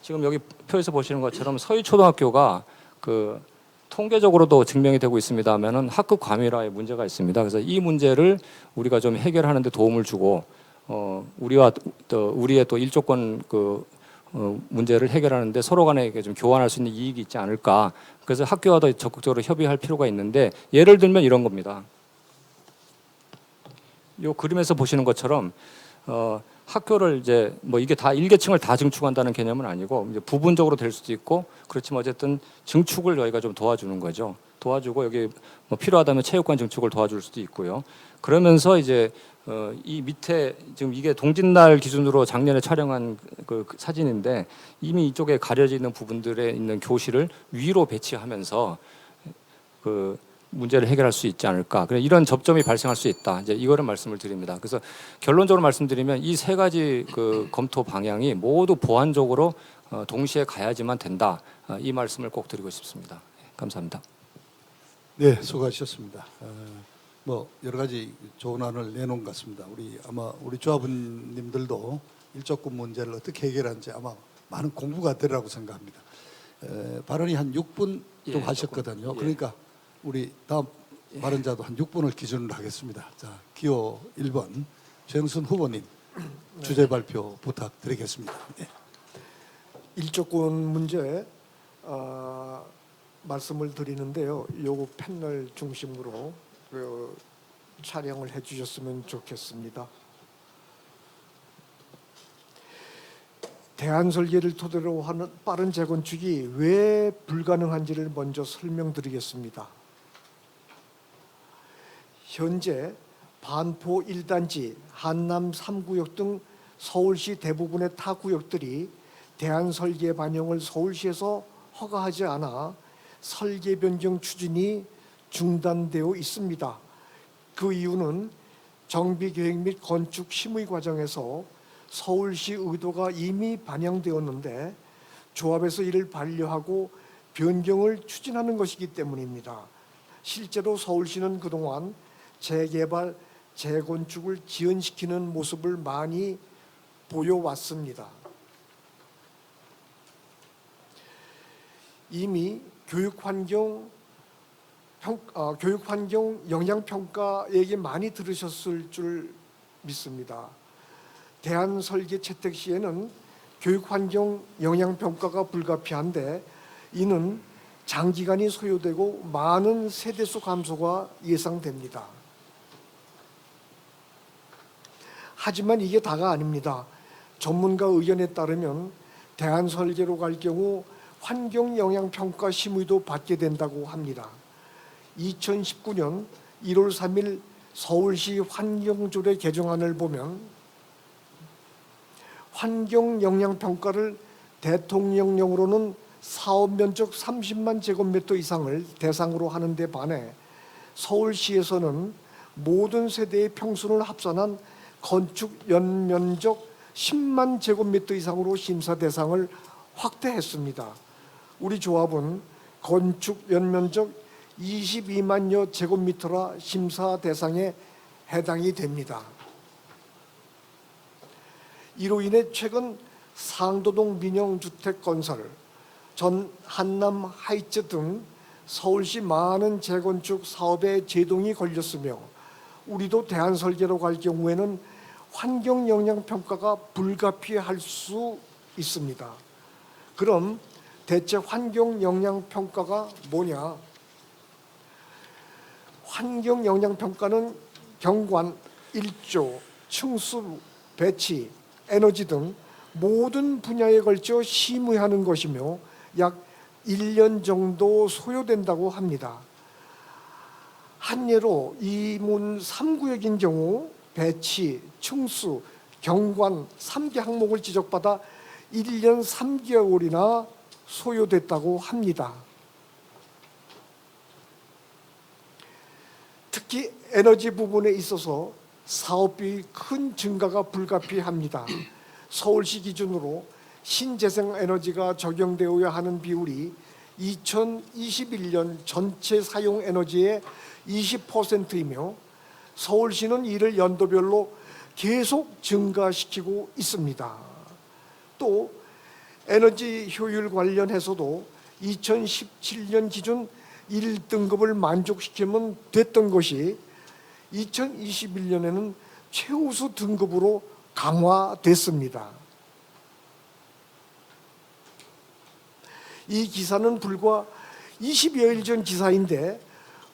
지금 여기 표에서 보시는 것처럼 서희초등학교가 그 통계적으로도 증명이 되고 있습니다만은 학급 과밀화에 문제가 있습니다. 그래서 이 문제를 우리가 좀 해결하는 데 도움을 주고 우리와 또 우리의 또 일조권 문제를 해결하는데 서로 간에 좀 교환할 수 있는 이익이 있지 않을까. 그래서 학교와 더 적극적으로 협의할 필요가 있는데 예를 들면 이런 겁니다. 이 그림에서 보시는 것처럼 학교를 이제 뭐 이게 다 일개층을 다 증축한다는 개념은 아니고 이제 부분적으로 될 수도 있고 그렇지만 어쨌든 증축을 저희가 좀 도와주는 거죠. 도와주고 여기 뭐 필요하다면 체육관 증축을 도와줄 수도 있고요. 그러면서 이제 이 밑에 지금 이게 동짓날 기준으로 작년에 촬영한 그 사진인데 이미 이쪽에 가려지는 부분들에 있는 교실을 위로 배치하면서 그 문제를 해결할 수 있지 않을까. 그래 이런 접점이 발생할 수 있다. 이제 이거를 말씀을 드립니다. 그래서 결론적으로 말씀드리면 이 세 가지 그 검토 방향이 모두 보완적으로 동시에 가야지만 된다. 이 말씀을 꼭 드리고 싶습니다. 감사합니다. 네, 수고하셨습니다. 뭐 여러 가지 좋은 안을 내놓은 것 같습니다. 우리 조합원님들도 일조권 문제를 어떻게 해결하는지 아마 많은 공부가 되리라고 생각합니다. 발언이 한 6분 좀 예, 하셨거든요. 조금, 예. 그러니까 우리 다음 발언자도 한 6분을 기준으로 하겠습니다. 자, 기호 1번 최영순 후보님 주제 발표 부탁드리겠습니다. 네. 일조권 문제 말씀을 드리는데요. 요거 패널 중심으로 촬영을 해주셨으면 좋겠습니다. 대안설계를 토대로 하는 빠른 재건축이 왜 불가능한지를 먼저 설명드리겠습니다. 현재 반포 1단지, 한남 3구역 등 서울시 대부분의 타 구역들이 대안설계 반영을 서울시에서 허가하지 않아 설계 변경 추진이 중단되어 있습니다. 그 이유는 정비계획 및 건축 심의 과정에서 서울시 의도가 이미 반영되었는데 조합에서 이를 반려하고 변경을 추진하는 것이기 때문입니다. 실제로 서울시는 그동안 재개발, 재건축을 지연시키는 모습을 많이 보여왔습니다. 이미 교육환경 영향평가 얘기 많이 들으셨을 줄 믿습니다. 대안설계 채택 시에는 교육환경 영향평가가 불가피한데 이는 장기간이 소요되고 많은 세대수 감소가 예상됩니다. 하지만 이게 다가 아닙니다. 전문가 의견에 따르면 대안설계로 갈 경우 환경영향평가 심의도 받게 된다고 합니다. 2019년 1월 3일 서울시 환경조례 개정안을 보면 환경영향평가를 대통령령으로는 사업면적 30만 제곱미터 이상을 대상으로 하는 데 반해 서울시에서는 모든 세대의 평수를 합산한 건축 연면적 10만 제곱미터 이상으로 심사 대상을 확대했습니다. 우리 조합은 건축 연면적 22만여 제곱미터라 심사 대상에 해당이 됩니다. 이로 인해 최근 상도동 민영주택 건설, 전 한남 하이츠 등 서울시 많은 재건축 사업에 제동이 걸렸으며 우리도 대안설계로 갈 경우에는 환경영향평가가 불가피할 수 있습니다. 그럼 대체 환경영향평가가 뭐냐? 환경영향평가는 경관 1조 충수, 배치, 에너지 등 모든 분야에 걸쳐 심의하는 것이며 약 1년 정도 소요된다고 합니다. 한 예로 이문 3구역인 경우 배치, 충수, 경관 3개 항목을 지적받아 1년 3개월이나 소요됐다고 합니다. 특히 에너지 부분에 있어서 사업비 큰 증가가 불가피합니다. 서울시 기준으로 신재생에너지가 적용되어야 하는 비율이 2021년 전체 사용 에너지의 20%이며 서울시는 이를 연도별로 계속 증가시키고 있습니다. 또 에너지 효율 관련해서도 2017년 기준 1등급을 만족시키면 됐던 것이 2021년에는 최우수 등급으로 강화됐습니다. 이 기사는 불과 20여일 전 기사인데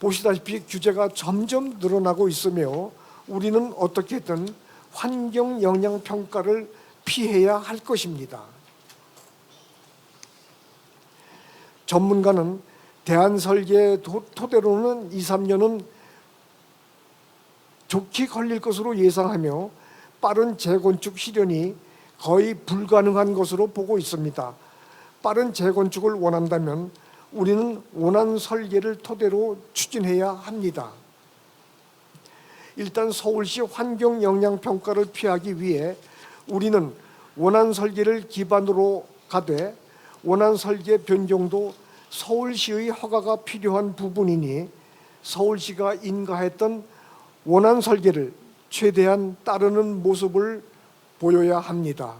보시다시피 규제가 점점 늘어나고 있으며 우리는 어떻게든 환경 영향 평가를 피해야 할 것입니다. 전문가는 대안설계 토대로는 2, 3년은 좋게 걸릴 것으로 예상하며 빠른 재건축 실현이 거의 불가능한 것으로 보고 있습니다. 빠른 재건축을 원한다면 우리는 원안 설계를 토대로 추진해야 합니다. 일단 서울시 환경 영향 평가를 피하기 위해 우리는 원안 설계를 기반으로 가되 원안 설계 변경도 서울시의 허가가 필요한 부분이니 서울시가 인가했던 원안 설계를 최대한 따르는 모습을 보여야 합니다.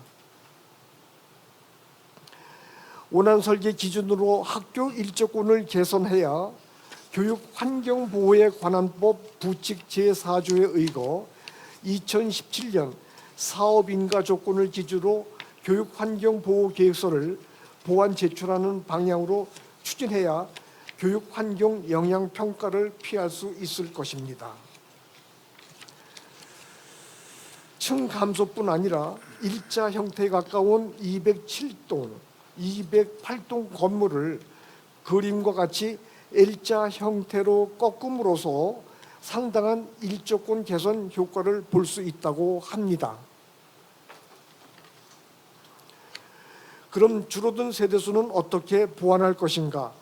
원안 설계 기준으로 학교 일조권을 개선해야 교육환경보호에 관한 법 부칙 제4조에 의거 2017년 사업인가 조건을 기준으로 교육환경보호계획서를 보완 제출하는 방향으로 추진해야 교육환경 영향평가를 피할 수 있을 것입니다. 층 감소뿐 아니라 일자 형태에 가까운 207동, 208동 건물을 그림과 같이 L자 형태로 꺾음으로써 상당한 일조권 개선 효과를 볼 수 있다고 합니다. 그럼 줄어든 세대수는 어떻게 보완할 것인가?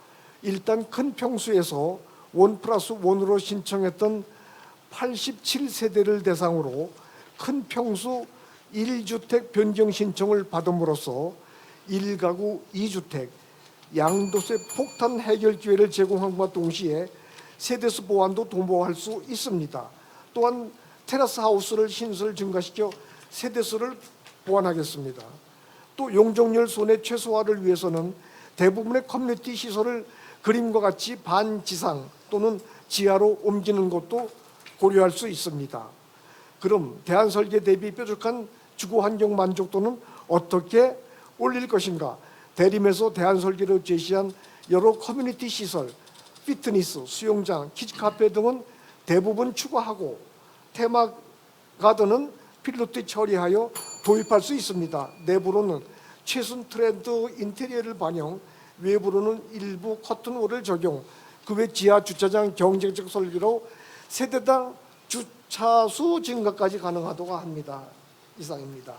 일단 큰 평수에서 1+1으로 신청했던 87세대를 대상으로 큰 평수 1주택 변경 신청을 받음으로써 1가구 2주택 양도세 폭탄 해결 기회를 제공함과 동시에 세대수 보완도 도모할 수 있습니다. 또한 테라스 하우스를 신설 증가시켜 세대수를 보완하겠습니다. 또 용적률 손해 최소화를 위해서는 대부분의 커뮤니티 시설을 그림과 같이 반지상 또는 지하로 옮기는 것도 고려할 수 있습니다. 그럼 대안설계 대비 뾰족한 주거환경 만족도는 어떻게 올릴 것인가? 대림에서 대안설계로 제시한 여러 커뮤니티 시설, 피트니스, 수영장, 키즈카페 등은 대부분 추가하고 테마 가든은 필로티 처리하여 도입할 수 있습니다. 내부로는 최신 트렌드 인테리어를 반영, 외부로는 일부 커튼홀을 적용, 그 외 지하 주차장 경쟁적 설계로 세대당 주차수 증가까지 가능하다고 합니다. 이상입니다.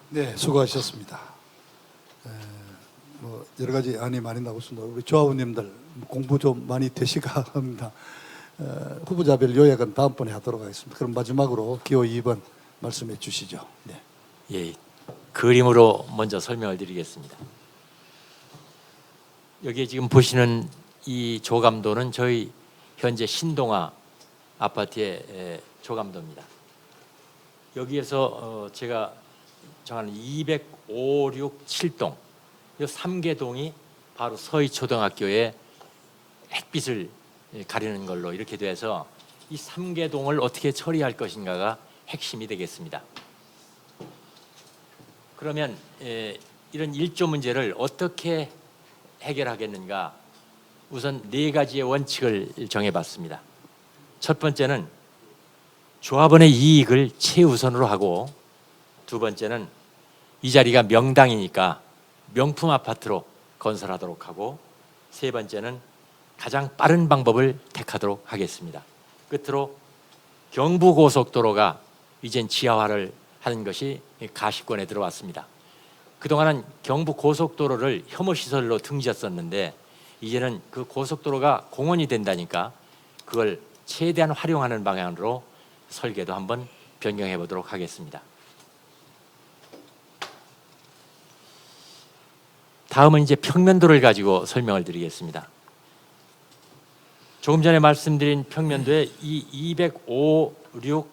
네, 수고하셨습니다. 여러 가지 안이 많이 나오고 있습니다. 우리 조합원님들 공부 좀 많이 되시가 합니다. 후보자별 요약은 다음번에 하도록 하겠습니다. 그럼 마지막으로 기호 2번 말씀해 주시죠. 네. 예, 그림으로 먼저 설명을 드리겠습니다. 여기 지금 보시는 이 조감도는 저희 현재 신동아 아파트의 조감도입니다. 여기에서 제가 정하는 205, 6, 7동 이 3개 동이 바로 서희초등학교의 햇빛을 가리는 걸로 이렇게 돼서 이 3개 동을 어떻게 처리할 것인가가 핵심이 되겠습니다. 그러면 이런 일조 문제를 어떻게 해결하겠는가? 우선 4가지의 원칙을 정해봤습니다. 첫 번째는 조합원의 이익을 최우선으로 하고, 두 번째는 이 자리가 명당이니까 명품 아파트로 건설하도록 하고, 세 번째는 가장 빠른 방법을 택하도록 하겠습니다. 끝으로 경부고속도로가 이젠 지하화를 하는 것이 가시권에 들어왔습니다. 그동안은 경부고속도로를 혐오시설로 등지었었는데 이제는 그 고속도로가 공원이 된다니까 그걸 최대한 활용하는 방향으로 설계도 한번 변경해 보도록 하겠습니다. 다음은 이제 평면도를 가지고 설명을 드리겠습니다. 조금 전에 말씀드린 평면도의 이 205, 6,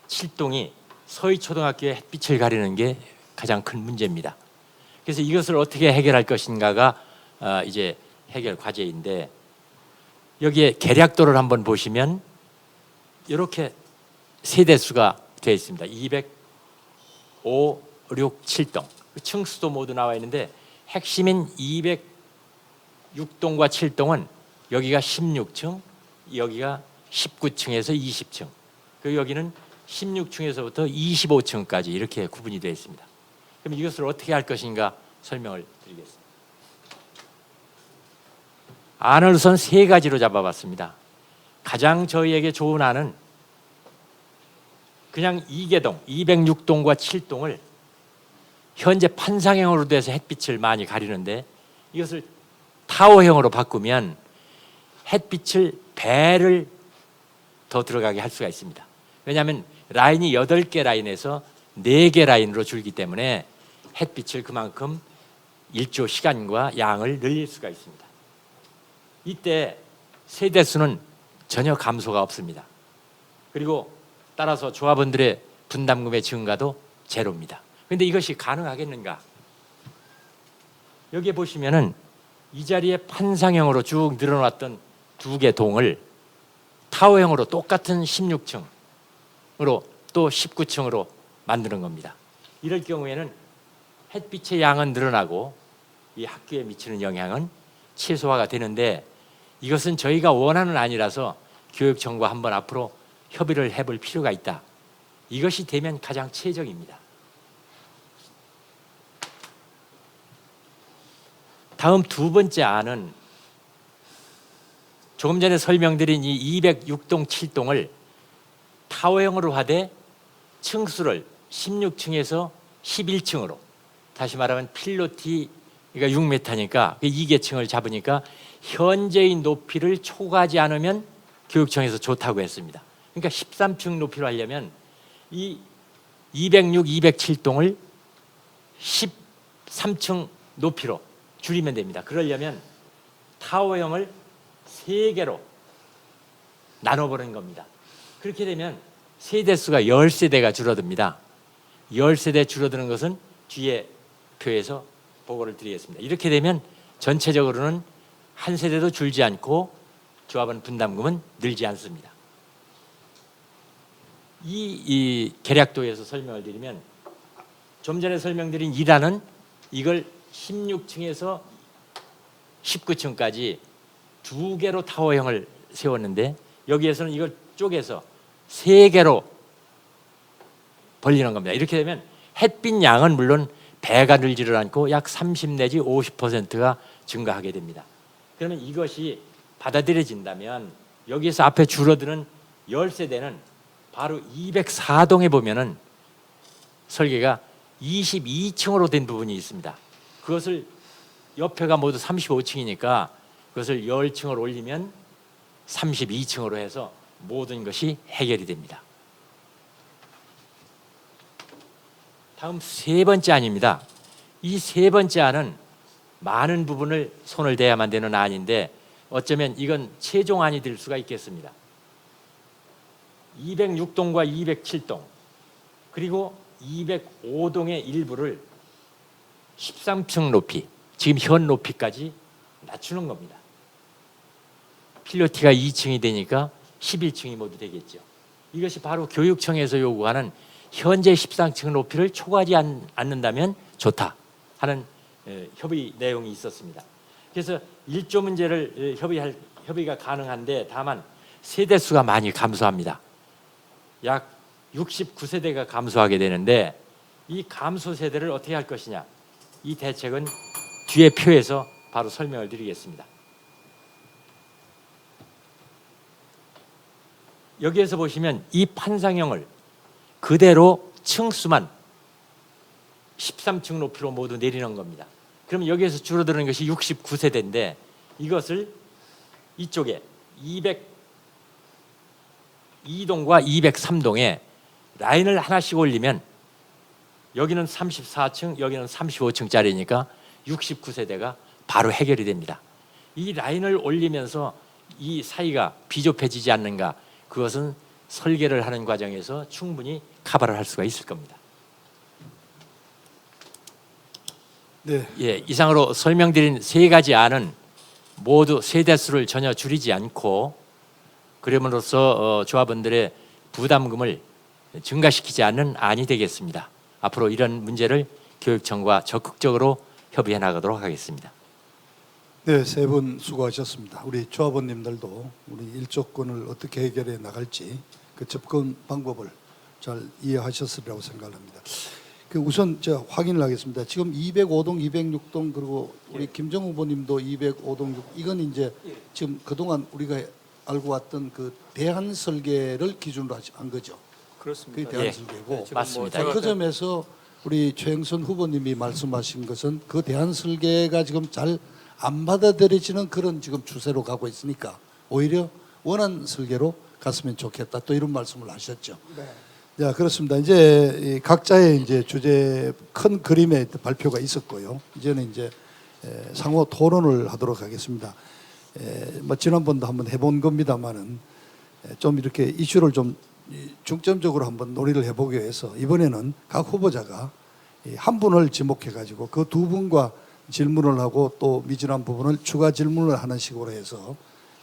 7동이 서희초등학교의 햇빛을 가리는 게 가장 큰 문제입니다. 그래서 이것을 어떻게 해결할 것인가가 이제 해결 과제인데, 여기에 계략도를 한번 보시면 이렇게 세대수가 되어 있습니다. 205, 6, 7동 층수도 모두 나와 있는데, 핵심인 206동과 7동은 여기가 16층, 여기가 19층에서 20층, 그리고 여기는 16층에서부터 25층까지 이렇게 구분이 되어 있습니다. 그럼 이것을 어떻게 할 것인가 설명을 드리겠습니다. 안을 우선 세 가지로 잡아봤습니다. 가장 저희에게 좋은 안은 그냥 이계동 206동과 7동을 현재 판상형으로 돼서 햇빛을 많이 가리는데, 이것을 타워형으로 바꾸면 햇빛을 배를 더 들어가게 할 수가 있습니다. 왜냐하면 라인이 8개 라인에서 4개 라인으로 줄기 때문에 햇빛을 그만큼 일조 시간과 양을 늘릴 수가 있습니다. 이때 세대수는 전혀 감소가 없습니다. 그리고 따라서 조합원들의 분담금의 증가도 제로입니다. 그런데 이것이 가능하겠는가? 여기에 보시면은 이 자리에 판상형으로 쭉 늘어났던 2개 동을 타워형으로 똑같은 16층으로 또 19층으로 만드는 겁니다. 이럴 경우에는 햇빛의 양은 늘어나고 이 학교에 미치는 영향은 최소화가 되는데, 이것은 저희가 원하는 아니라서 교육청과 한번 앞으로 협의를 해볼 필요가 있다. 이것이 되면 가장 최적입니다. 다음 두 번째 안은 조금 전에 설명드린 이 206동 7동을 타워형으로 하되 층수를 16층에서 11층으로, 다시 말하면 필로티가 6m니까 2계층을 잡으니까 현재의 높이를 초과하지 않으면 교육청에서 좋다고 했습니다. 그러니까 13층 높이로 하려면 이 206, 207동을 13층 높이로 줄이면 됩니다. 그러려면 타워형을 3개로 나눠보는 겁니다. 그렇게 되면 세대수가 10세대가 줄어듭니다. 10세대 줄어드는 것은 뒤에 표에서 보고를 드리겠습니다. 이렇게 되면 전체적으로는 한 세대도 줄지 않고 조합원 분담금은 늘지 않습니다. 이 계략도에서 설명을 드리면, 좀 전에 설명드린 2단은 이걸 16층에서 19층까지 2개로 타워형을 세웠는데, 여기에서는 이걸 쪼개서 3개로 벌리는 겁니다. 이렇게 되면 햇빛 양은 물론 배가 늘지를 않고 약 30 내지 50%가 증가하게 됩니다. 그러면 이것이 받아들여진다면 여기에서 앞에 줄어드는 10세대는 바로 204동에 보면은 설계가 22층으로 된 부분이 있습니다. 그것을 옆에가 모두 35층이니까 그것을 10층을 올리면 32층으로 해서 모든 것이 해결이 됩니다. 다음 세 번째 안입니다. 이 세 번째 안은 많은 부분을 손을 대야만 되는 안인데, 어쩌면 이건 최종안이 될 수가 있겠습니다. 206동과 207동 그리고 205동의 일부를 13층 높이, 지금 현 높이까지 낮추는 겁니다. 필로티가 2층이 되니까 11층이 모두 되겠죠. 이것이 바로 교육청에서 요구하는 현재 13층 높이를 초과하지 않는다면 좋다 하는 협의 내용이 있었습니다. 그래서 일조 문제를 협의가 가능한데, 다만 세대수가 많이 감소합니다. 약 69세대가 감소하게 되는데 이 감소 세대를 어떻게 할 것이냐, 이 대책은 뒤에 표에서 바로 설명을 드리겠습니다. 여기에서 보시면 이 판상형을 그대로 층수만 13층 높이로 모두 내리는 겁니다. 그럼 여기에서 줄어드는 것이 69세대인데 이것을 이쪽에 202동과 203동에 라인을 하나씩 올리면 여기는 34층, 여기는 35층짜리니까 69세대가 바로 해결이 됩니다. 이 라인을 올리면서 이 사이가 비좁혀지지 않는가, 그것은 설계를 하는 과정에서 충분히 커버를 할 수가 있을 겁니다. 네, 예, 이상으로 설명드린 세 가지 안은 모두 세대수를 전혀 줄이지 않고 그럼으로써 조합원들의 부담금을 증가시키지 않는 안이 되겠습니다. 앞으로 이런 문제를 교육청과 적극적으로 협의해 나가도록 하겠습니다. 네, 세 분 수고하셨습니다. 우리 조합원님들도 우리 일조권을 어떻게 해결해 나갈지 그 접근 방법을 잘 이해하셨으리라고 생각합니다. 그 우선 제가 확인을 하겠습니다. 지금 205동, 206동 그리고 우리 김정우 후보님도 205동 6 이건 이제 지금 그동안 우리가 알고 왔던 그 대한 설계를 기준으로 한 거죠. 그렇습니다. 그게 대한 예. 설계고. 맞습니다. 그 점에서 우리 최영선 후보님이 말씀하신 것은 그 대한 설계가 지금 잘 안 받아들여지는 그런 지금 추세로 가고 있으니까 오히려 원한 설계로 갔으면 좋겠다. 또 이런 말씀을 하셨죠. 네. 자, 그렇습니다. 이제 이 각자의 이제 주제 큰 그림의 발표가 있었고요. 이제는 이제 상호 토론을 하도록 하겠습니다. 뭐 지난번도 한번 해본 겁니다만은 좀 이렇게 이슈를 좀 중점적으로 한번 논의를 해보기 위해서 이번에는 각 후보자가 한 분을 지목해 가지고 그 두 분과 질문을 하고 또 미진한 부분을 추가 질문을 하는 식으로 해서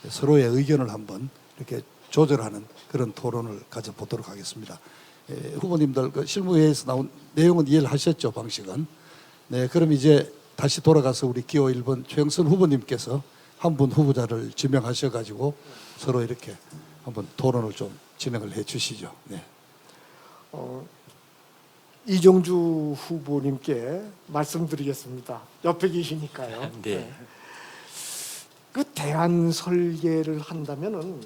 서로의 의견을 한번 이렇게 조절하는 그런 토론을 가져보도록 하겠습니다. 후보님들 그 실무회에서 나온 내용은 이해를 하셨죠, 방식은. 네, 그럼 이제 다시 돌아가서 우리 기호 1번 최영선 후보님께서 한 분 후보자를 지명하셔가지고 서로 이렇게 한번 토론을 좀 진행을 해주시죠. 네. 이정주 후보님께 말씀드리겠습니다. 옆에 계시니까요. 네. 그 대안 설계를 한다면은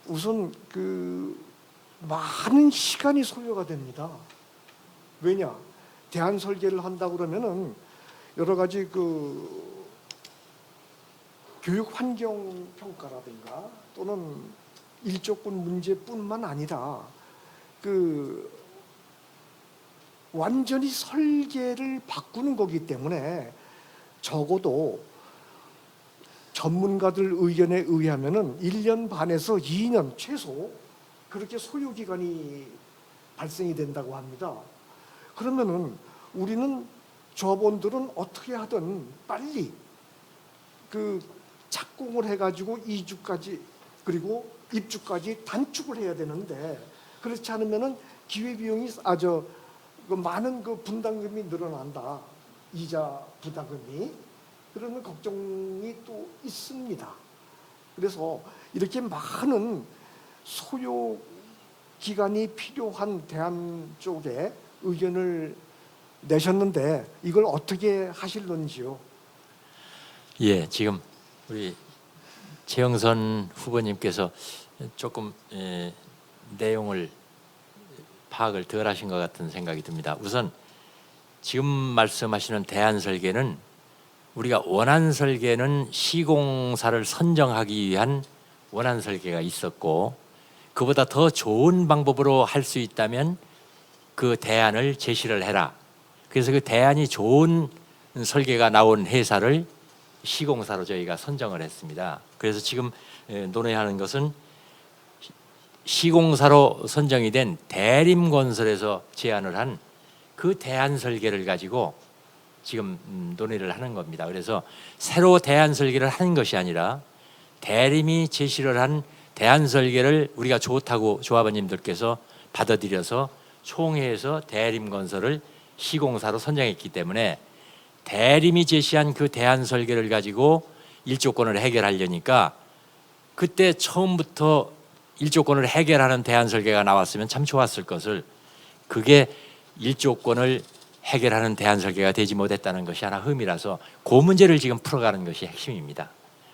우선 그 많은 시간이 소요가 됩니다. 왜냐? 대안 설계를 한다 그러면은 여러 가지 그 교육 환경 평가라든가 또는 일조권 문제뿐만 아니라 그 완전히 설계를 바꾸는 거기 때문에 적어도 전문가들 의견에 의하면은 1년 반에서 2년 최소 그렇게 소요 기간이 발생이 된다고 합니다. 그러면은 우리는 조합원들은 어떻게 하든 빨리 그 착공을 해가지고 이주까지 그리고 입주까지 단축을 해야 되는데 그렇지 않으면은 기회비용이 그 많은 그 분담금이 늘어난다. 이자 부담금이. 그러는 걱정이 또 있습니다. 그래서 이렇게 많은 소요 기간이 필요한 대안 쪽에 의견을 내셨는데 이걸 어떻게 하실런지요? 예, 지금 우리 최영선 후보님께서 조금 내용을 파악을 덜 하신 것 같은 생각이 듭니다. 우선 지금 말씀하시는 대안 설계는 우리가 원안 설계는 시공사를 선정하기 위한 원안 설계가 있었고 그보다 더 좋은 방법으로 할 수 있다면 그 대안을 제시를 해라. 그래서 그 대안이 좋은 설계가 나온 회사를 시공사로 저희가 선정을 했습니다. 그래서 지금 논의하는 것은 시공사로 선정이 된 대림건설에서 제안을 한 그 대안 설계를 가지고 지금 논의를 하는 겁니다. 그래서 새로 대안 설계를 하는 것이 아니라 대림이 제시를 한 대안 설계를 우리가 좋다고 조합원님들께서 받아들여서 총회에서 대림건설을 시공사로 선정했기 때문에 대림이 제시한 그 대안 설계를 가지고 일조권을 해결하려니까 그때 처음부터 일조권을 해결하는 대안 설계가 나왔으면 참 좋았을 것을 그게 일조권을 해결하는 대안 설계가 되지 못했다는 것이 하나 흠이라서 그 문제를 지금 풀어가는 것이 핵심입니다.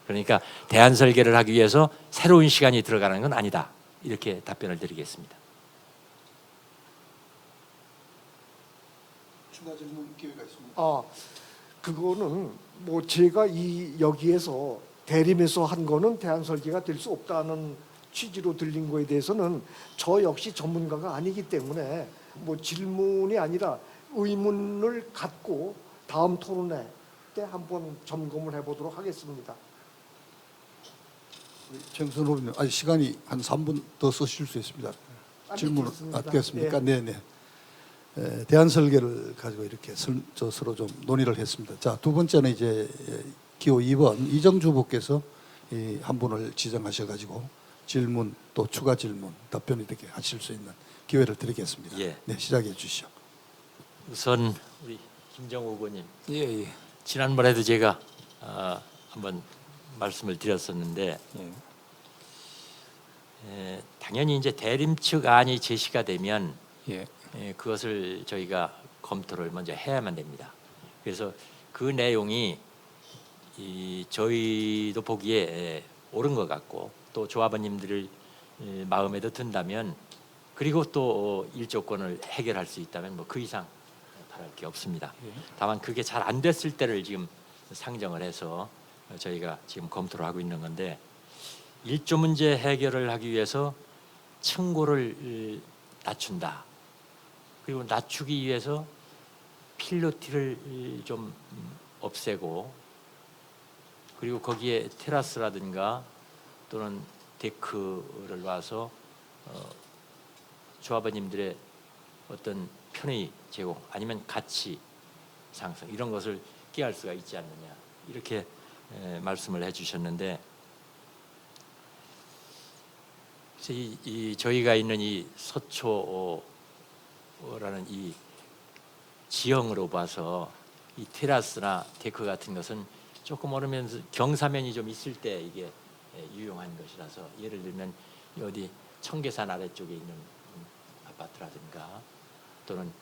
그러니까 대안 설계를 하기 위해서 새로운 시간이 들어가는 건 아니다. 이렇게 답변을 드리겠습니다. 추가 질문 기회가 있습니다. 그거는 뭐 제가 여기에서 대림에서 한 거는 대안 설계가 될 수 없다는 취지로 들린 거에 대해서는 저 역시 전문가가 아니기 때문에 뭐 질문이 아니라 의문을 갖고 다음 토론회 때 한번 점검을 해보도록 하겠습니다. 정순 후보님, 아직 시간이 한 3분 더 쓰실 수 있습니다. 질문 되겠습니까? 예. 네. 대안 설계를 가지고 이렇게 서로 좀 논의를 했습니다. 자, 두 번째는 이제 기호 2번 이정주 후보께서 한 분을 지정하셔가지고 질문 또 추가 질문 답변 이렇게 하실 수 있는 기회를 드리겠습니다. 예. 네, 시작해 주시죠. 우선 우리 김정우 후보님, 예. 지난번에도 제가 한번 말씀을 드렸었는데 당연히 이제 대림 측 안이 제시가 되면 예. 그것을 저희가 검토를 먼저 해야만 됩니다. 그래서 그 내용이 저희도 보기에 옳은 것 같고 또 조합원님들 마음에도 든다면 그리고 또 일조권을 해결할 수 있다면 뭐 그 이상 바랄 게 없습니다. 다만 그게 잘 안 됐을 때를 지금 상정을 해서 저희가 지금 검토를 하고 있는 건데 일조 문제 해결을 하기 위해서 층고를 낮춘다. 그리고 낮추기 위해서 필로티를 좀 없애고 그리고 거기에 테라스라든가 또는 데크를 놔서 조합원님들의 어떤 편의 제공 아니면 가치 상승 이런 것을 끼할 수가 있지 않느냐 이렇게 말씀을 해주셨는데 저희가 있는 이 서초라는 이 지형으로 봐서 이 테라스나 데크 같은 것은 조금 오르면서 경사면이 좀 있을 때 이게 유용한 것이라서 예를 들면 어디 청계산 아래쪽에 있는 아파트라든가 또는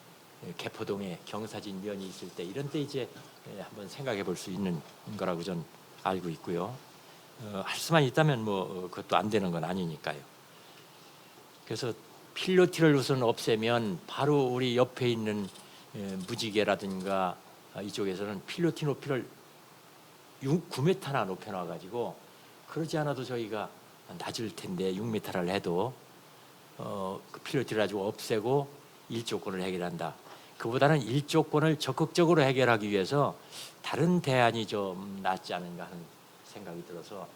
개포동에 경사진 면이 있을 때 이런 때 이제 한번 생각해 볼 수 있는 거라고 전 알고 있고요. 할 수만 있다면 뭐 그것도 안 되는 건 아니니까요. 그래서 필로티를 우선 없애면 바로 우리 옆에 있는 무지개라든가 이쪽에서는 필로티 높이를 9m나 높여놔가지고 그러지 않아도 저희가 낮을 텐데 6m를 해도 그 필로티를 가지고 없애고 일조권을 해결한다. 그보다는 일조권을 적극적으로 해결하기 위해서 다른 대안이 좀 낫지 않은가 하는 생각이 들어서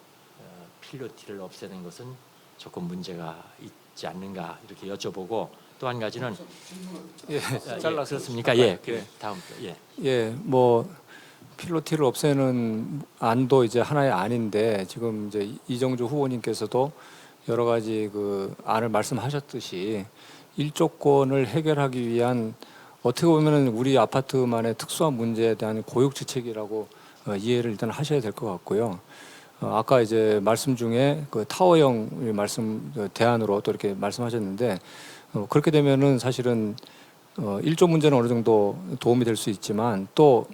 필로티를 없애는 것은 조금 문제가 있지 않는가 이렇게 여쭤보고 또 한 가지는 예. 잘라서 그렇습니까? 예. 다음 예. 예. 뭐 필로티를 없애는 안도 이제 하나의 안인데 지금 이제 이정주 후보님께서도 여러 가지 그 안을 말씀하셨듯이 일조권을 해결하기 위한 어떻게 보면은 우리 아파트만의 특수한 문제에 대한 고육지책이라고 이해를 일단 하셔야 될 것 같고요. 아까 이제 말씀 중에 그 타워형 말씀 대안으로 또 이렇게 말씀하셨는데 그렇게 되면은 사실은 일조 문제는 어느 정도 도움이 될 수 있지만 또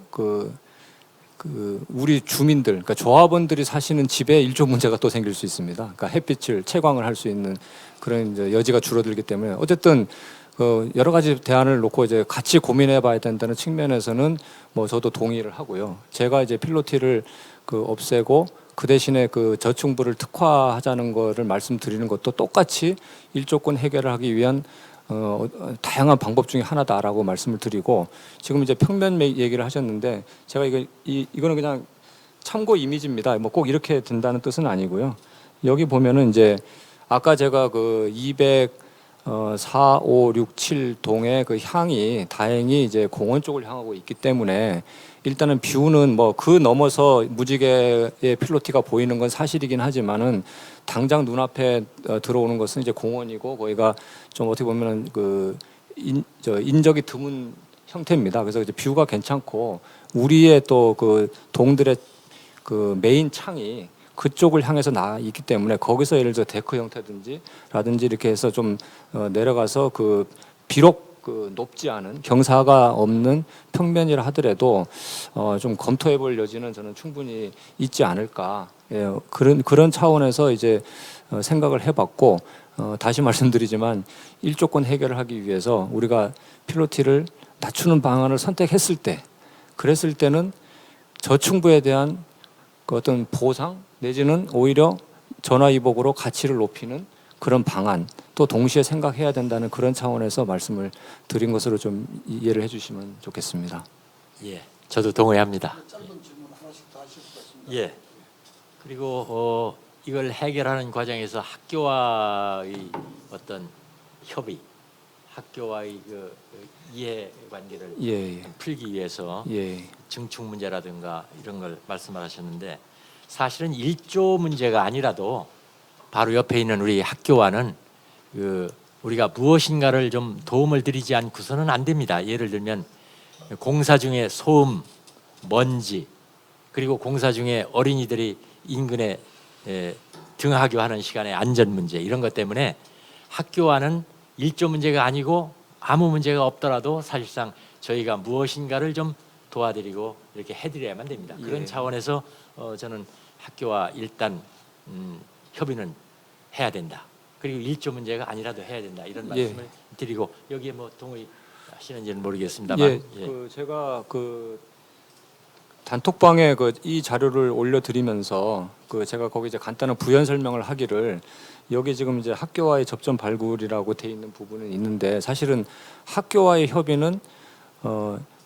그 우리 주민들, 그러니까 조합원들이 사시는 집에 일조 문제가 또 생길 수 있습니다. 그러니까 햇빛을 채광을 할 수 있는 그런 이제 여지가 줄어들기 때문에 어쨌든 여러 가지 대안을 놓고 이제 같이 고민해봐야 된다는 측면에서는 뭐 저도 동의를 하고요. 제가 이제 필로티를 없애고 그 대신에 그 저층부를 특화하자는 거를 말씀드리는 것도 똑같이 일조권 해결을 하기 위한 다양한 방법 중에 하나다라고 말씀을 드리고 지금 이제 평면 얘기를 하셨는데 제가 이거는 그냥 참고 이미지입니다. 뭐 꼭 이렇게 된다는 뜻은 아니고요. 여기 보면은 이제 아까 제가 그 4, 5, 6, 7 동의 그 향이 다행히 이제 공원 쪽을 향하고 있기 때문에 일단은 뷰는 뭐 그 넘어서 무지개의 필로티가 보이는 건 사실이긴 하지만은 당장 눈앞에 들어오는 것은 이제 공원이고 거기가 좀 어떻게 보면은 인적이 드문 형태입니다. 그래서 이제 뷰가 괜찮고 우리의 또 그 동들의 그 메인 창이 그쪽을 향해서 나 있기 때문에 거기서 예를 들어 데크 형태든지라든지 이렇게 해서 좀 내려가서 그 비록 그 높지 않은 경사가 없는 평면이라 하더라도 좀 검토해볼 여지는 저는 충분히 있지 않을까. 예, 그런 차원에서 이제 생각을 해봤고 다시 말씀드리지만 일조권 해결을 하기 위해서 우리가 필로티를 낮추는 방안을 선택했을 때, 그랬을 때는 저층부에 대한 그 어떤 보상 내지는 오히려 전화위복으로 가치를 높이는 그런 방안 또 동시에 생각해야 된다는 그런 차원에서 말씀을 드린 것으로 좀 이해를 해주시면 좋겠습니다. 예, 저도 동의합니다. 짧은 질문 하나씩 더 하실 것 같습니다. 예. 그리고 이걸 해결하는 과정에서 학교와의 어떤 협의, 학교와의 그 이해관계를 예, 풀기 위해서 예, 증축 문제라든가 이런 걸 말씀을 하셨는데 사실은 일조 문제가 아니라도 바로 옆에 있는 우리 학교와는 그 우리가 무엇인가를 좀 도움을 드리지 않고서는 안 됩니다. 예를 들면 공사 중에 소음, 먼지, 그리고 공사 중에 어린이들이 인근에 등하교하는 시간에 안전 문제 이런 것 때문에 학교와는 일조 문제가 아니고 아무 문제가 없더라도 사실상 저희가 무엇인가를 좀 도와드리고 이렇게 해드려야만 됩니다. 그런 예. 차원에서 저는 학교와 일단 협의는 해야 된다. 그리고 일조 문제가 아니라도 해야 된다. 이런 예. 말씀을 드리고 여기에 뭐 동의하시는지는 모르겠습니다만 예, 그 제가 그 단톡방에 이 자료를 올려드리면서 제가 거기 이제 간단한 부연 설명을 하기를 여기 지금 이제 학교와의 접점 발굴이라고 돼 있는 부분은 있는데 사실은 학교와의 협의는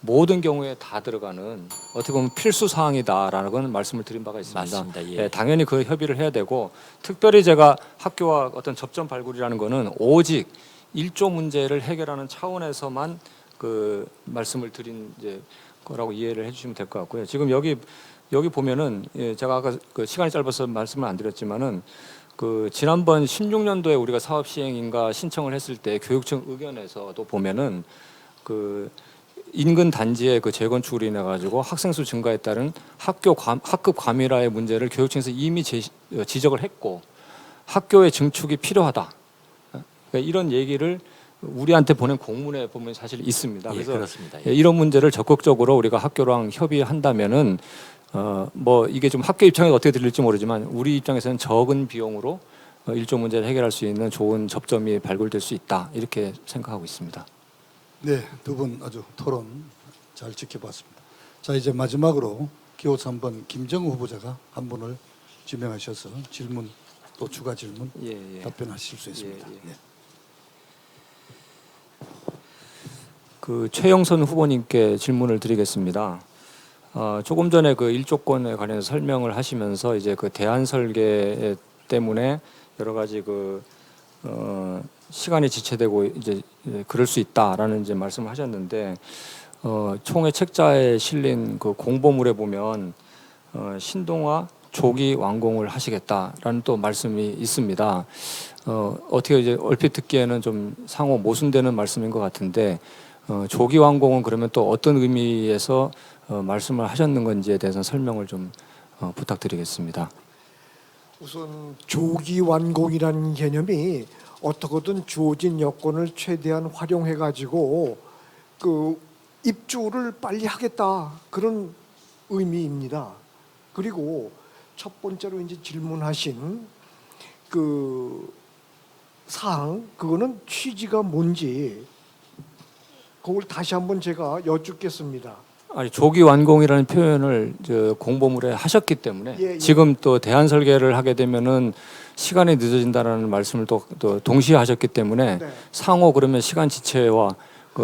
모든 경우에 다 들어가는 어떻게 보면 필수 사항이다라는 말씀을 드린 바가 있습니다. 맞습니다. 예. 예, 당연히 그 협의를 해야 되고 특별히 제가 학교와 어떤 접점 발굴이라는 거는 오직 일조 문제를 해결하는 차원에서만 그 말씀을 드린 이제 거라고 이해를 해주시면 될 것 같고요. 지금 여기 보면은 제가 아까 그 시간이 짧아서 말씀을 안 드렸지만은 그 지난번 16년도에 우리가 사업 시행인가 신청을 했을 때 교육청 의견에서도 보면은 그 인근 단지의 그 재건축으로 인해 가지고 학생 수 증가에 따른 학급 과밀화의 문제를 교육청에서 이미 지적을 했고 학교의 증축이 필요하다. 그러니까 이런 얘기를 우리한테 보낸 공문에 보면 사실 있습니다. 예, 그래서 그렇습니다. 예, 이런 문제를 적극적으로 우리가 학교랑 협의한다면은 뭐 이게 좀 학교 입장에서 어떻게 들릴지 모르지만 우리 입장에서는 적은 비용으로 일조 문제를 해결할 수 있는 좋은 접점이 발굴될 수 있다 이렇게 생각하고 있습니다. 네, 두 분 아주 토론 잘 지켜봤습니다. 자, 이제 마지막으로 기호 3번 김정우 후보자가 한 분을 지명하셔서 질문 또 추가 질문 예. 답변하실 수 있습니다. 예, 예. 네. 그 최영선 후보님께 질문을 드리겠습니다. 조금 전에 그 일조권에 관해서 설명을 하시면서 이제 그 대안 설계 때문에 여러 가지 시간이 지체되고 이제 그럴 수 있다라는 이제 말씀을 하셨는데 총회 책자에 실린 그 공보물에 보면 신동아 조기 완공을 하시겠다라는 또 말씀이 있습니다. 어떻게 이제 얼핏 듣기에는 좀 상호 모순되는 말씀인 것 같은데 조기 완공은 그러면 또 어떤 의미에서 말씀을 하셨는 건지에 대해서 설명을 좀 부탁드리겠습니다. 우선 조기 완공이라는 개념이 어떻게든 주어진 여건을 최대한 활용해 가지고 그 입주를 빨리 하겠다 그런 의미입니다. 그리고 첫 번째로 이제 질문하신 그 사항 그거는 취지가 뭔지 그걸 다시 한번 제가 여쭙겠습니다. 아니 조기 완공이라는 표현을 공보물에 하셨기 때문에 예. 지금 또 대안 설계를 하게 되면은 시간이 늦어진다라는 말씀을 또 동시에 하셨기 때문에 네. 상호 그러면 시간 지체와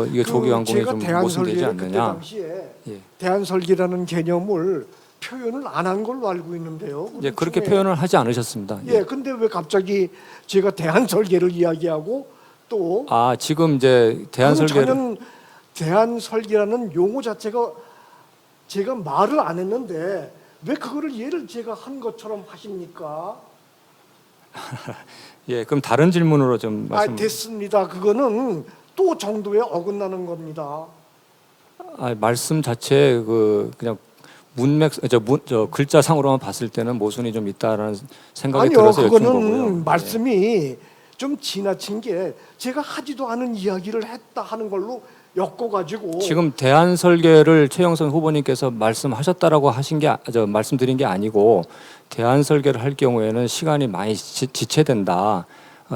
이게 조기 완공이 제가 좀 대안 모순되지 설계를 그때 않느냐? 당시에 예. 대안 설계라는 개념을 표현을 안 한 걸로 알고 있는데요. 예, 그렇게 총회- 표현을 하지 않으셨습니다. 예, 근데 왜 갑자기 제가 대안 설계를 이야기하고 또 아 지금 이제 대안 그건 설계를 전혀 대안 설계라는 용어 자체가 제가 말을 안 했는데 왜 그거를 이해를 제가 한 것처럼 하십니까? 예 그럼 다른 질문으로 좀 말씀. 됐습니다. 그거는 또 정도에 어긋나는 겁니다. 말씀 자체에 그냥 저 글자상으로만 봤을 때는 모순이 좀 있다라는 생각이 아니요, 들어서 여쭌 그거는 거고요. 말씀이 좀 지나친 게 제가 하지도 않은 이야기를 했다 하는 걸로 엮어가지고 지금 대안 설계를 최영선 후보님께서 말씀하셨다라고 하신 게 말씀드린 게 아니고 대안 설계를 할 경우에는 시간이 많이 지체된다.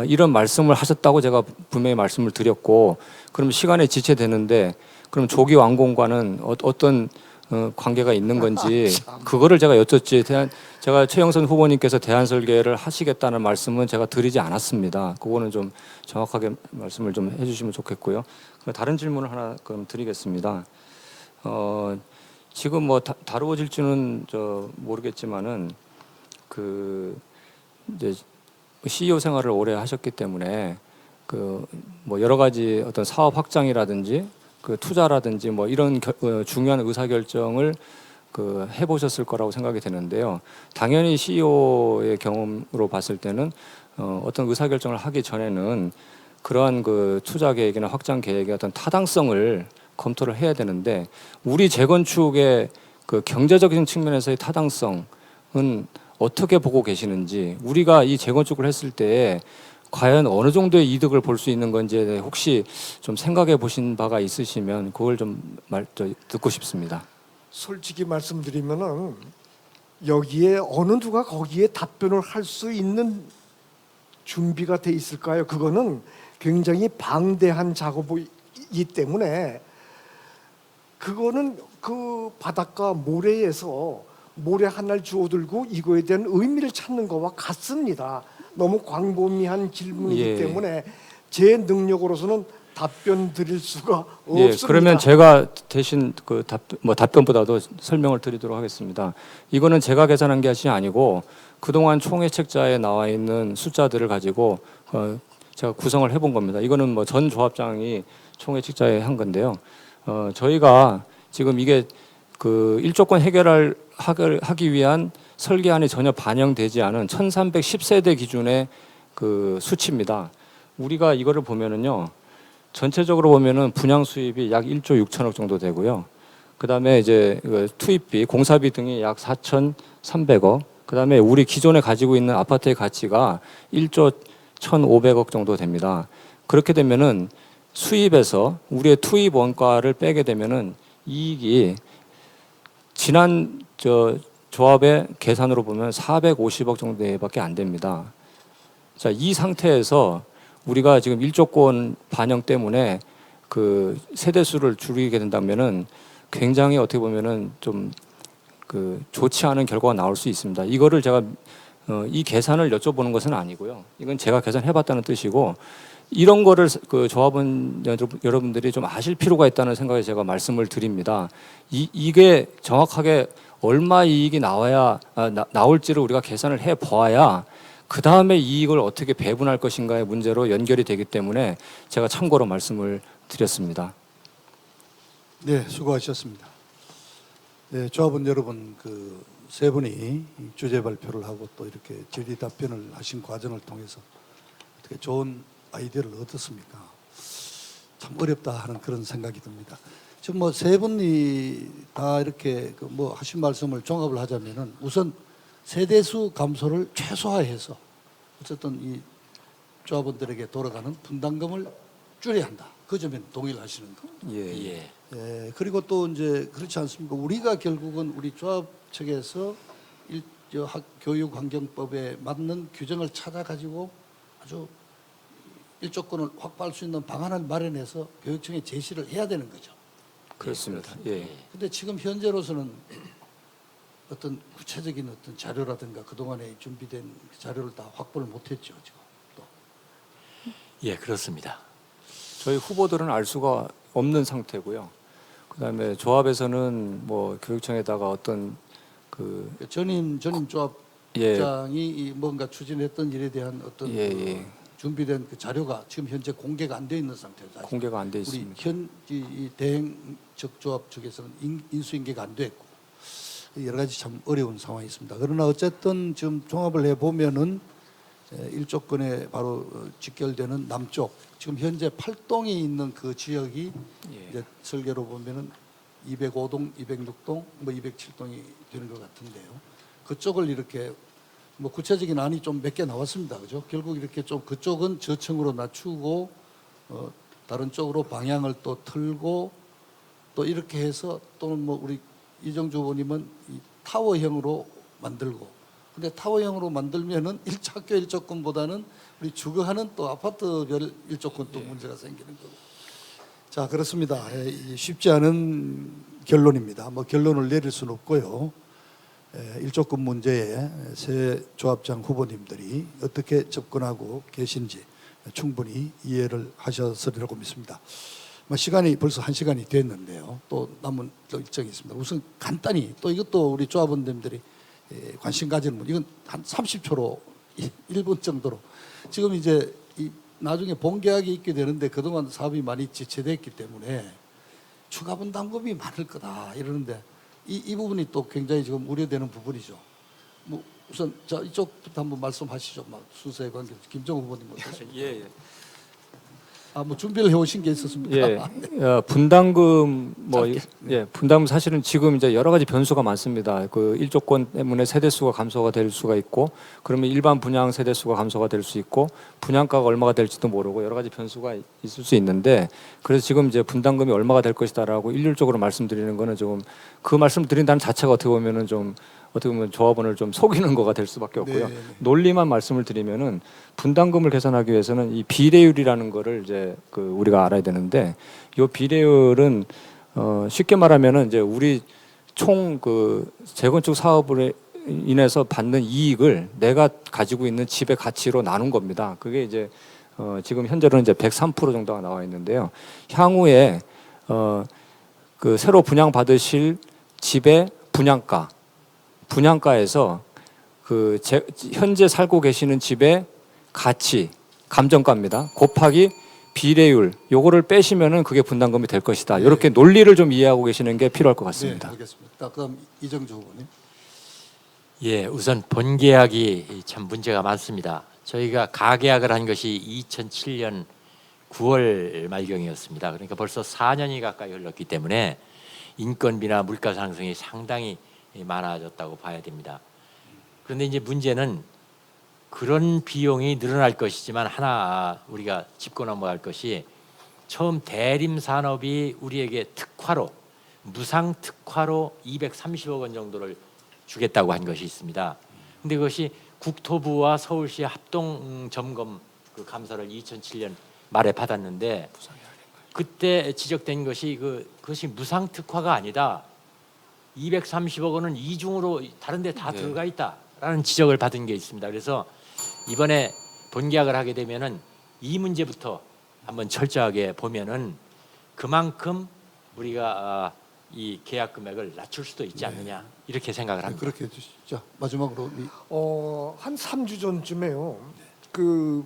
이런 말씀을 하셨다고 제가 분명히 말씀을 드렸고 그럼 시간이 지체되는데 그럼 조기 완공과는 어떤 관계가 있는 건지 그거를 제가 여쭙지 제가 최영선 후보님께서 대안 설계를 하시겠다는 말씀은 제가 드리지 않았습니다. 그거는 좀 정확하게 말씀을 좀 해주시면 좋겠고요. 다른 질문을 하나 그럼 드리겠습니다. 지금 뭐 다루어질지는 모르겠지만은 그 이제 CEO 생활을 오래 하셨기 때문에 그 뭐 여러 가지 어떤 사업 확장이라든지 그 투자라든지 뭐 이런 중요한 의사 결정을 그 해보셨을 거라고 생각이 되는데요. 당연히 CEO의 경험으로 봤을 때는 어떤 의사 결정을 하기 전에는 그러한 그 투자 계획이나 확장 계획의 어떤 타당성을 검토를 해야 되는데 우리 재건축의 그 경제적인 측면에서의 타당성은 어떻게 보고 계시는지 우리가 이 재건축을 했을 때 과연 어느 정도의 이득을 볼 수 있는 건지에 대해 혹시 좀 생각해 보신 바가 있으시면 그걸 좀 듣고 싶습니다. 솔직히 말씀드리면은 여기에 어느 누가 거기에 답변을 할 수 있는 준비가 돼 있을까요? 그거는 굉장히 방대한 작업이기 때문에 그거는 그 바닷가 모래에서 모래 하나를 주워들고 이거에 대한 의미를 찾는 것과 같습니다. 너무 광범위한 질문이기 예. 때문에 제 능력으로서는 답변 드릴 수가 예, 없습니다. 그러면 제가 대신 그 답변보다도 설명을 드리도록 하겠습니다. 이거는 제가 계산한 것이 아니고 그동안 총회책자에 나와 있는 숫자들을 가지고 제가 구성을 해본 겁니다. 이거는 뭐 전 조합장이 총회책자에 한 건데요. 저희가 지금 이게 그 일조권 해결을 하기 위한 설계안이 전혀 반영되지 않은 1310세대 기준의 그 수치입니다. 우리가 이거를 보면은요. 전체적으로 보면은 분양 수입이 약 1조 6천억 정도 되고요. 그다음에 이제 투입비, 공사비 등이 약 4,300억. 그다음에 우리 기존에 가지고 있는 아파트의 가치가 1조 1,500억 정도 됩니다. 그렇게 되면은 수입에서 우리의 투입 원가를 빼게 되면은 이익이 지난 조합의 계산으로 보면 450억 정도밖에 안 됩니다. 자, 이 상태에서 우리가 지금 1조권 반영 때문에 그 세대 수를 줄이게 된다면은 굉장히 어떻게 보면은 좀 그 좋지 않은 결과가 나올 수 있습니다. 이거를 제가 이 계산을 여쭤보는 것은 아니고요. 이건 제가 계산해봤다는 뜻이고 이런 거를 그 조합원 여러분들이 좀 아실 필요가 있다는 생각에 제가 말씀을 드립니다. 이게 정확하게 얼마 이익이 나올지를 우리가 계산을 해 보아야 그 다음에 이익을 어떻게 배분할 것인가의 문제로 연결이 되기 때문에 제가 참고로 말씀을 드렸습니다. 네, 수고하셨습니다. 네, 조합원 여러분 그 세 분이 주제 발표를 하고 또 이렇게 질의 답변을 하신 과정을 통해서 어떻게 좋은 아이디어를 얻었습니까? 참 어렵다 하는 그런 생각이 듭니다. 지금 뭐 세 분이 다 이렇게 그 뭐 하신 말씀을 종합을 하자면은 우선 세대수 감소를 최소화해서 어쨌든 이 조합원들에게 돌아가는 분담금을 줄여야 한다. 그 점에 동의를 하시는 거. 예. 예, 그리고 또 이제 그렇지 않습니까? 우리가 결국은 우리 조합 측에서 교육환경법에 맞는 규정을 찾아가지고 아주 일조권을 확보할 수 있는 방안을 마련해서 교육청에 제시를 해야 되는 거죠. 그렇습니다. 예. 근데 지금 현재로서는 어떤 구체적인 어떤 자료라든가 그동안에 준비된 자료를 다 확보를 못했죠. 지금 또. 예, 그렇습니다. 저희 후보들은 알 수가 없는 상태고요. 그다음에 조합에서는 뭐 교육청에다가 어떤 그 전임 조합장이 이 뭔가 추진했던 일에 대한 어떤 그 준비된 그 자료가 지금 현재 공개가 안 돼 있는 상태죠. 공개가 안 돼 우리 있습니다. 이 대행 적 조합 측에서는 인수인계가 안 됐고 여러 가지 참 어려운 상황이 있습니다. 그러나 어쨌든 지금 종합을 해 보면은 일조권에 바로 직결되는 남쪽 지금 현재 팔동이 있는 그 지역이 이제 설계로 보면은 205동, 206동, 뭐 207동이 되는 것 같은데요. 그쪽을 이렇게 뭐 구체적인 안이 좀 몇 개 나왔습니다. 그죠? 결국 이렇게 좀 그쪽은 저층으로 낮추고 다른 쪽으로 방향을 또 틀고 또 이렇게 해서 또는 뭐 우리 이정주 후보님은 이 타워형으로 만들고 근데 타워형으로 만들면은 1차 학교 일조권보다는 우리 주거하는 또 아파트별 일조권 또 문제가 생기는 거고. 자, 그렇습니다. 쉽지 않은 결론입니다. 뭐 결론을 내릴 수는 없고요. 일조권 문제에 새 조합장 후보님들이 어떻게 접근하고 계신지 충분히 이해를 하셨으리라고 믿습니다. 시간이 벌써 1시간이 됐는데요. 또 남은 또 일정이 있습니다. 우선 간단히 또 이것도 우리 조합원님들이 관심 가지는 분 이건 한 30초로 1분 정도로 지금 이제 나중에 본계약이 있게 되는데 그동안 사업이 많이 지체됐기 때문에 추가 분담금이 많을 거다 이러는데 이 부분이 또 굉장히 지금 우려되는 부분이죠. 뭐 우선 자 이쪽부터 한번 말씀하시죠. 막 수사에 관계 김정우 후보님 어떠십니까? 예. 뭐 준비를 해오신 게 있었습니까? 예, 분담금 분담금 사실은 지금 이제 여러 가지 변수가 많습니다. 그 일조권 때문에 세대 수가 감소가 될 수가 있고, 그러면 일반 분양 세대 수가 감소가 될 수 있고, 분양가가 얼마가 될지도 모르고 여러 가지 변수가 있을 수 있는데, 그래서 지금 이제 분담금이 얼마가 될 것이다라고 일률적으로 말씀드리는 거는 조금 그 말씀을 드린다는 자체가 어떻게 보면은 좀 어떻게 보면 조합원을 좀 속이는 거가 될 수밖에 없고요. 네. 논리만 말씀을 드리면은 분담금을 계산하기 위해서는 이 비례율이라는 거를 이제 그 우리가 알아야 되는데, 이 비례율은 쉽게 말하면은 이제 우리 총 그 재건축 사업을 인해서 받는 이익을 내가 가지고 있는 집의 가치로 나눈 겁니다. 그게 이제 지금 현재로는 이제 103% 정도가 나와 있는데요. 향후에 그 새로 분양 받으실 집의 분양가에서 그 현재 살고 계시는 집의 가치, 감정가입니다. 곱하기 비례율, 요거를 빼시면은 그게 분담금이 될 것이다. 이렇게 논리를 좀 이해하고 계시는 게 필요할 것 같습니다. 네, 알겠습니다. 그럼 이정주 후보님. 예, 우선 본계약이 참 문제가 많습니다. 저희가 가계약을 한 것이 2007년 9월 말경이었습니다. 그러니까 벌써 4년이 가까이 흘렀기 때문에 인건비나 물가 상승이 상당히 많아졌다고 봐야 됩니다. 그런데 이제 문제는 그런 비용이 늘어날 것이지만 하나 우리가 짚고 넘어갈 것이 처음 대림 산업이 우리에게 특화로 무상 특화로 230억 원 정도를 주겠다고 한 것이 있습니다. 근데 그것이 국토부와 서울시 합동 점검 그 감사를 2007년 말에 받았는데 그때 지적된 것이 그것이 무상 특화가 아니다. 230억 원은 이중으로 다른 데 다 들어가 있다라는 지적을 받은 게 있습니다. 그래서 이번에 본계약을 하게 되면은 이 문제부터 한번 철저하게 보면은 그만큼 우리가 이 계약 금액을 낮출 수도 있지 않느냐 이렇게 생각을 합니다. 그렇게 해주시죠. 마지막으로 한 3주 전쯤에요. 그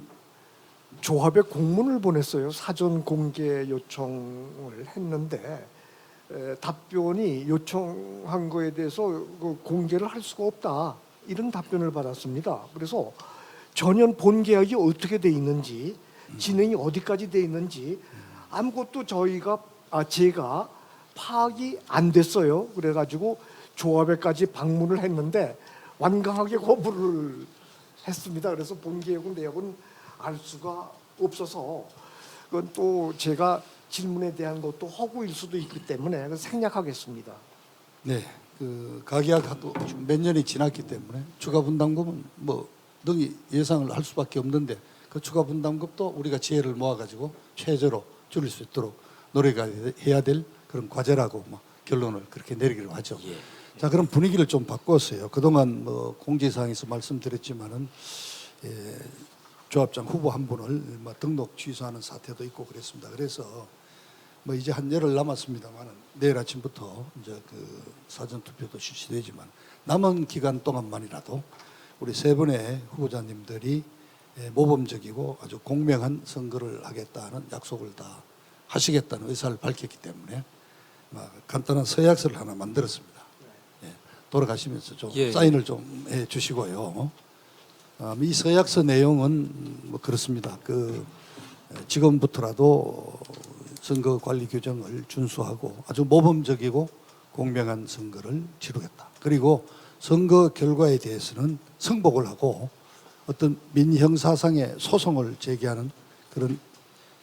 조합에 공문을 보냈어요. 사전 공개 요청을 했는데 답변이 요청한 거에 대해서 그 공개를 할 수가 없다. 이런 답변을 받았습니다. 그래서 전년 본계약이 어떻게 돼 있는지, 진행이 어디까지 돼 있는지 아무것도 제가 파악이 안 됐어요. 그래가지고 조합에까지 방문을 했는데 완강하게 거부를 했습니다. 그래서 본계약은 내역은 알 수가 없어서 그건 또 제가 질문에 대한 것도 허구일 수도 있기 때문에 생략하겠습니다. 네, 그 가계약도 몇 년이 지났기 때문에 추가 분담금은 뭐 능히 예상을 할 수밖에 없는데 그 추가 분담금도 우리가 지혜를 모아가지고 최저로 줄일 수 있도록 노력을 해야 될 그런 과제라고 결론을 그렇게 내리기로 하죠. 예. 자, 그럼 분위기를 좀 바꿨어요. 그동안 공지사항에서 말씀드렸지만은 조합장 후보 한 분을 등록 취소하는 사태도 있고 그랬습니다. 그래서 이제 한 열흘 남았습니다만은 내일 아침부터 이제 그 사전 투표도 실시되지만 남은 기간 동안만이라도 우리 세 분의 후보자님들이 모범적이고 아주 공명한 선거를 하겠다는 약속을 다 하시겠다는 의사를 밝혔기 때문에 간단한 서약서를 하나 만들었습니다. 돌아가시면서 좀 사인을 좀 해주시고요. 이 서약서 내용은 그렇습니다. 지금부터라도 선거 관리 규정을 준수하고 아주 모범적이고 공정한 선거를 치르겠다. 그리고 선거 결과에 대해서는 승복을 하고 어떤 민형사상의 소송을 제기하는 그런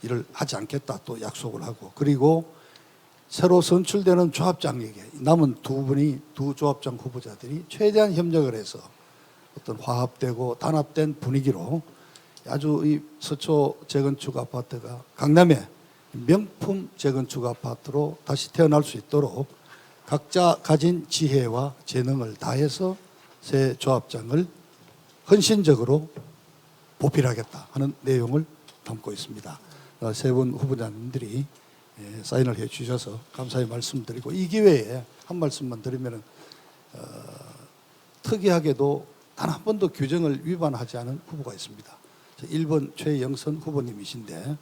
일을 하지 않겠다 또 약속을 하고, 그리고 새로 선출되는 조합장에게 남은 두 조합장 후보자들이 최대한 협력을 해서 어떤 화합되고 단합된 분위기로 아주 이 서초 재건축 아파트가 강남의 명품 재건축 아파트로 다시 태어날 수 있도록 각자 가진 지혜와 재능을 다해서 새 조합장을 헌신적으로 보필하겠다 하는 내용을 담고 있습니다. 세 분 후보자님들이 사인을 해 주셔서 감사의 말씀드리고, 이 기회에 한 말씀만 드리면 특이하게도 단 한 번도 규정을 위반하지 않은 후보가 있습니다. 1번 최영선 후보님이신데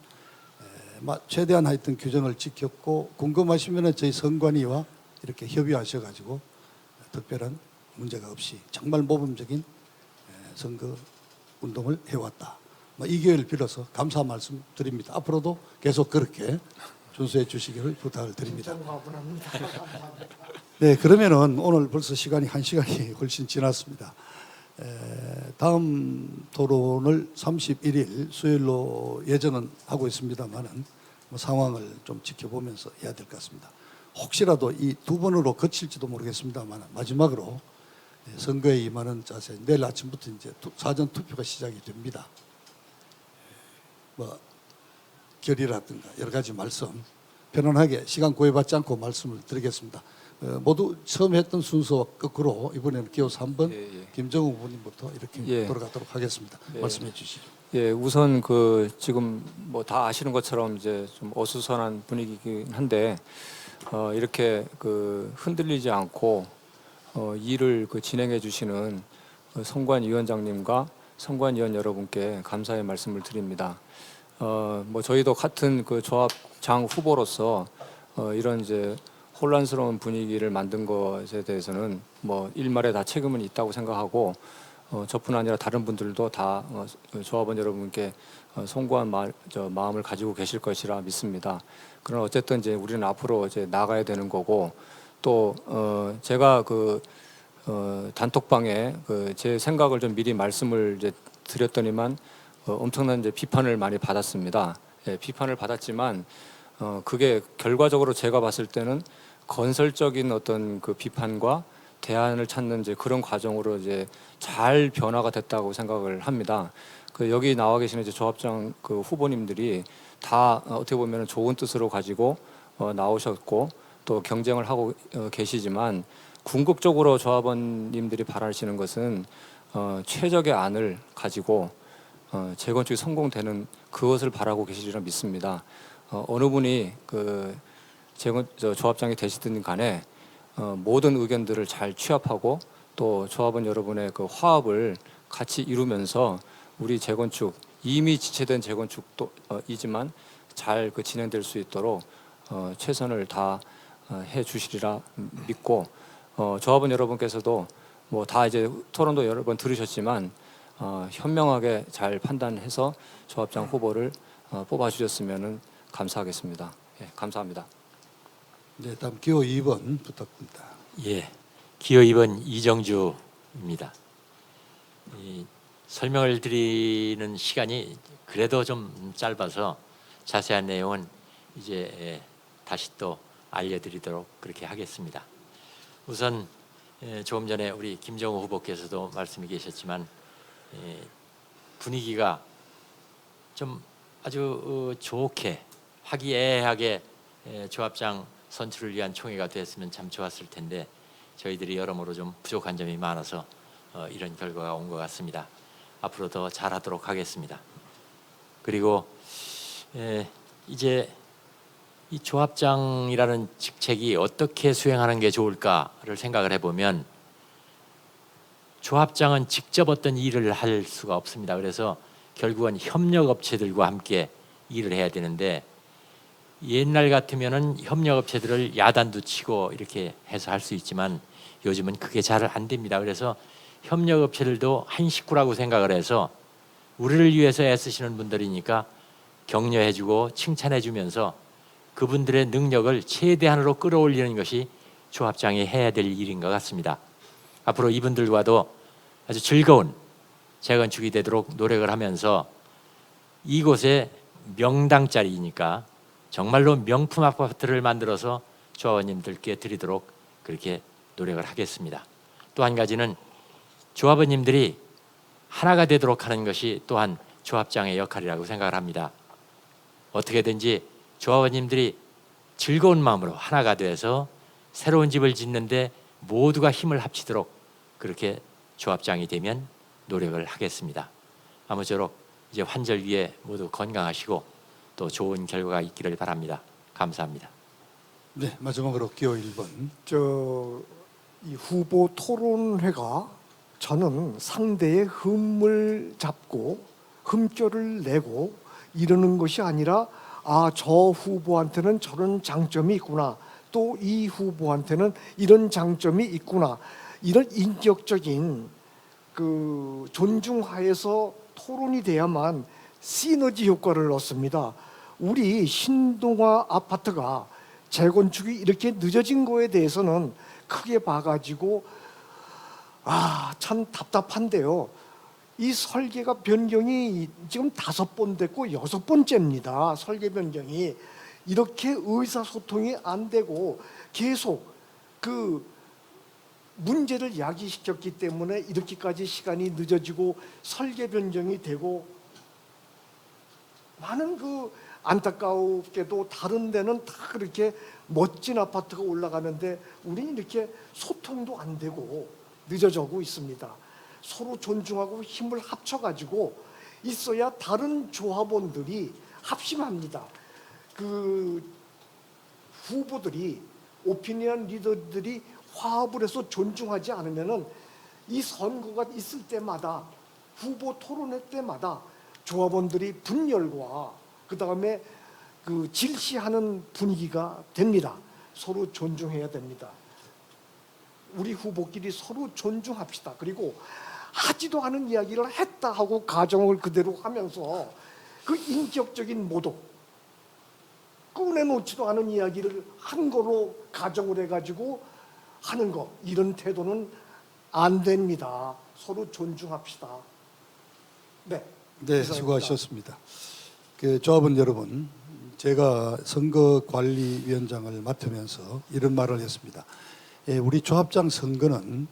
최대한 하여튼 규정을 지켰고, 궁금하시면 저희 선관위와 이렇게 협의하셔가지고 특별한 문제가 없이 정말 모범적인 선거 운동을 해왔다. 이 기회를 빌어서 감사 말씀 드립니다. 앞으로도 계속 그렇게 준수해 주시기를 부탁을 드립니다. 네, 그러면은 오늘 벌써 시간이 1시간이 훨씬 지났습니다. 다음 토론을 31일 수요일로 예정은 하고 있습니다만은 상황을 좀 지켜보면서 해야 될 것 같습니다. 혹시라도 이 두 번으로 거칠지도 모르겠습니다만 마지막으로 선거에 임하는 자세, 내일 아침부터 이제 사전 투표가 시작이 됩니다. 결이라든가 여러 가지 말씀 편안하게 시간 구애받지 않고 말씀을 드리겠습니다. 모두 처음 했던 순서 거꾸로 이번에는 기호사 한번 김정우 후보님부터 이렇게 돌아가도록 하겠습니다. 말씀해 주시죠. 예, 우선 지금 뭐 다 아시는 것처럼 이제 좀 어수선한 분위기긴 한데 이렇게 흔들리지 않고 일을 진행해 주시는 선관위원장님과 선관위원 여러분께 감사의 말씀을 드립니다. 뭐 저희도 같은 조합장 후보로서 이런 이제 혼란스러운 분위기를 만든 것에 대해서는 뭐 일말에 다 책임은 있다고 생각하고 저뿐 아니라 다른 분들도 다 조합원 여러분께 송구한 마음을 가지고 계실 것이라 믿습니다. 그러나 어쨌든 이제 우리는 앞으로 이제 나가야 되는 거고, 또 제가 단톡방에 제 생각을 좀 미리 말씀을 이제 드렸더니만 엄청난 이제 비판을 많이 받았습니다. 예, 비판을 받았지만 그게 결과적으로 제가 봤을 때는 건설적인 어떤 비판과 대안을 찾는 이제 그런 과정으로 이제 잘 변화가 됐다고 생각을 합니다. 여기 나와 계시는 이제 조합장 후보님들이 다 어떻게 보면 좋은 뜻으로 가지고 나오셨고 또 경쟁을 하고 계시지만, 궁극적으로 조합원님들이 바라시는 것은 최적의 안을 가지고 재건축이 성공되는 그것을 바라고 계시리라 믿습니다. 어느 분이 조합장이 되시든 간에 모든 의견들을 잘 취합하고 또 조합원 여러분의 화합을 같이 이루면서 우리 재건축, 이미 지체된 재건축도 이지만 잘 진행될 수 있도록 최선을 다해 주시리라 믿고, 조합원 여러분께서도 뭐 다 이제 토론도 여러 번 들으셨지만 현명하게 잘 판단해서 조합장 후보를 뽑아주셨으면 감사하겠습니다. 예, 감사합니다. 네, 다음 기호 2번 부탁드립니다. 예, 기호 2번 이정주입니다. 설명을 드리는 시간이 그래도 좀 짧아서 자세한 내용은 이제 다시 또 알려드리도록 그렇게 하겠습니다. 우선 조금 전에 우리 김정우 후보께서도 말씀이 계셨지만 분위기가 좀 아주 좋게 화기애애하게 조합장 선출을 위한 총회가 됐으면 참 좋았을 텐데 저희들이 여러모로 좀 부족한 점이 많아서 이런 결과가 온 것 같습니다. 앞으로 더 잘하도록 하겠습니다. 그리고 이제 이 조합장이라는 직책이 어떻게 수행하는 게 좋을까를 생각을 해보면, 조합장은 직접 어떤 일을 할 수가 없습니다. 그래서 결국은 협력업체들과 함께 일을 해야 되는데, 옛날 같으면은 협력업체들을 야단도 치고 이렇게 해서 할 수 있지만 요즘은 그게 잘 안 됩니다. 그래서 협력업체들도 한 식구라고 생각을 해서 우리를 위해서 애쓰시는 분들이니까 격려해주고 칭찬해주면서 그분들의 능력을 최대한으로 끌어올리는 것이 조합장이 해야 될 일인 것 같습니다. 앞으로 이분들과도 아주 즐거운 재건축이 되도록 노력을 하면서 이곳에 명당 자리니까 정말로 명품 아파트를 만들어서 조합원님들께 드리도록 그렇게 노력을 하겠습니다. 또 한 가지는 조합원님들이 하나가 되도록 하는 것이 또한 조합장의 역할이라고 생각을 합니다. 어떻게든지 조합원님들이 즐거운 마음으로 하나가 돼서 새로운 집을 짓는데 모두가 힘을 합치도록 그렇게 조합장이 되면 노력을 하겠습니다. 아무쪼록 이제 환절기에 모두 건강하시고 또 좋은 결과가 있기를 바랍니다. 감사합니다. 네, 마지막으로 기호 1번. 이 후보 토론회가 저는 상대의 흠을 잡고 흠결을 내고 이러는 것이 아니라 저 후보한테는 저런 장점이 있구나, 또 이 후보한테는 이런 장점이 있구나, 이런 인격적인 그 존중하에서 토론이 돼야만 시너지 효과를 얻습니다. 우리 신동아 아파트가 재건축이 이렇게 늦어진 거에 대해서는 크게 봐가지고 참 답답한데요. 이 설계가 변경이 지금 5번 됐고 6번째입니다. 설계 변경이 이렇게 의사소통이 안 되고 계속 그 문제를 야기시켰기 때문에 이렇게까지 시간이 늦어지고 설계 변경이 되고, 많은 그 안타깝게도 다른 데는 다 그렇게 멋진 아파트가 올라가는데 우리는 이렇게 소통도 안 되고 늦어져고 있습니다. 서로 존중하고 힘을 합쳐가지고 있어야 다른 조합원들이 합심합니다. 그 후보들이, 오피니언 리더들이 화합을 해서 존중하지 않으면은 이 선거가 있을 때마다, 후보 토론회 때마다 조합원들이 분열과 그 다음에 그 질시하는 분위기가 됩니다. 서로 존중해야 됩니다. 우리 후보끼리 서로 존중합시다. 그리고 하지도 않은 이야기를 했다 하고 가정을 그대로 하면서 그 인격적인 모독, 꺼내놓지도 않은 이야기를 한 거로 가정을 해가지고 하는 거, 이런 태도는 안 됩니다. 서로 존중합시다. 네, 네, 수고하셨습니다. 그 조합원 여러분, 제가 선거관리위원장을 맡으면서 이런 말을 했습니다. 우리 조합장 선거는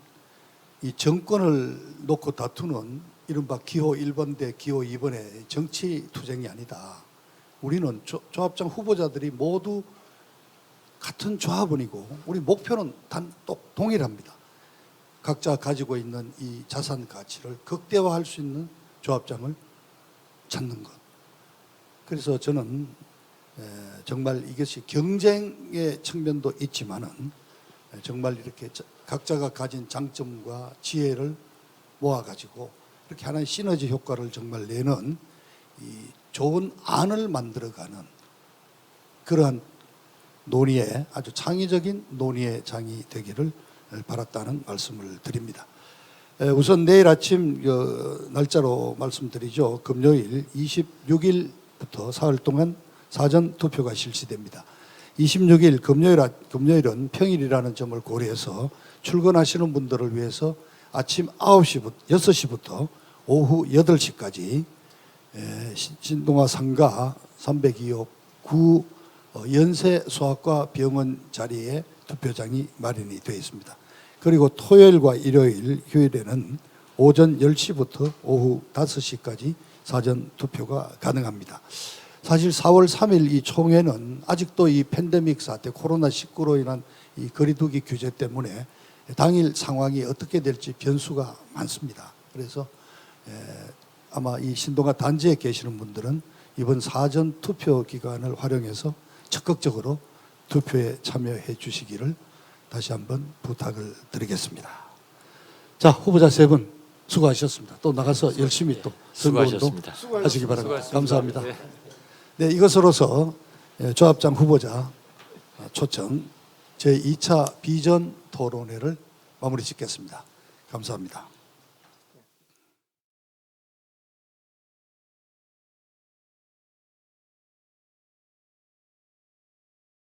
이 정권을 놓고 다투는 이른바 기호 1번 대 기호 2번의 정치 투쟁이 아니다. 우리는 조합장 후보자들이 모두 같은 조합원이고 우리 목표는 동일합니다. 각자 가지고 있는 이 자산 가치를 극대화할 수 있는 조합장을 찾는 것. 그래서 저는 정말 이것이 경쟁의 측면도 있지만은 정말 이렇게 각자가 가진 장점과 지혜를 모아가지고 이렇게 하나의 시너지 효과를 정말 내는 이 좋은 안을 만들어가는 그러한 논의의, 아주 창의적인 논의의 장이 되기를 바랐다는 말씀을 드립니다. 우선 내일 아침 날짜로 말씀드리죠. 금요일 26일부터 사흘 동안 사전 투표가 실시됩니다. 26일 금요일은 평일이라는 점을 고려해서 출근하시는 분들을 위해서 아침 6시부터 오후 8시까지 신동아 상가 302호 9 연세소아과 병원 자리에 투표장이 마련이 되어 있습니다. 그리고 토요일과 일요일, 휴일에는 오전 10시부터 오후 5시까지 사전 투표가 가능합니다. 사실 4월 3일 이 총회는 아직도 이 팬데믹 사태, 코로나19로 인한 이 거리두기 규제 때문에 당일 상황이 어떻게 될지 변수가 많습니다. 그래서 아마 이 신동아 단지에 계시는 분들은 이번 사전 투표 기간을 활용해서 적극적으로 투표에 참여해 주시기를 다시 한번 부탁을 드리겠습니다. 자, 후보자 3분 수고하셨습니다. 또 나가서 열심히 또 선거운동 수고하셨습니다. 하시기 바랍니다. 수고하셨습니다. 감사합니다. 네. 네, 이것으로서 조합장 후보자 초청 제2차 비전 토론회를 마무리 짓겠습니다. 감사합니다.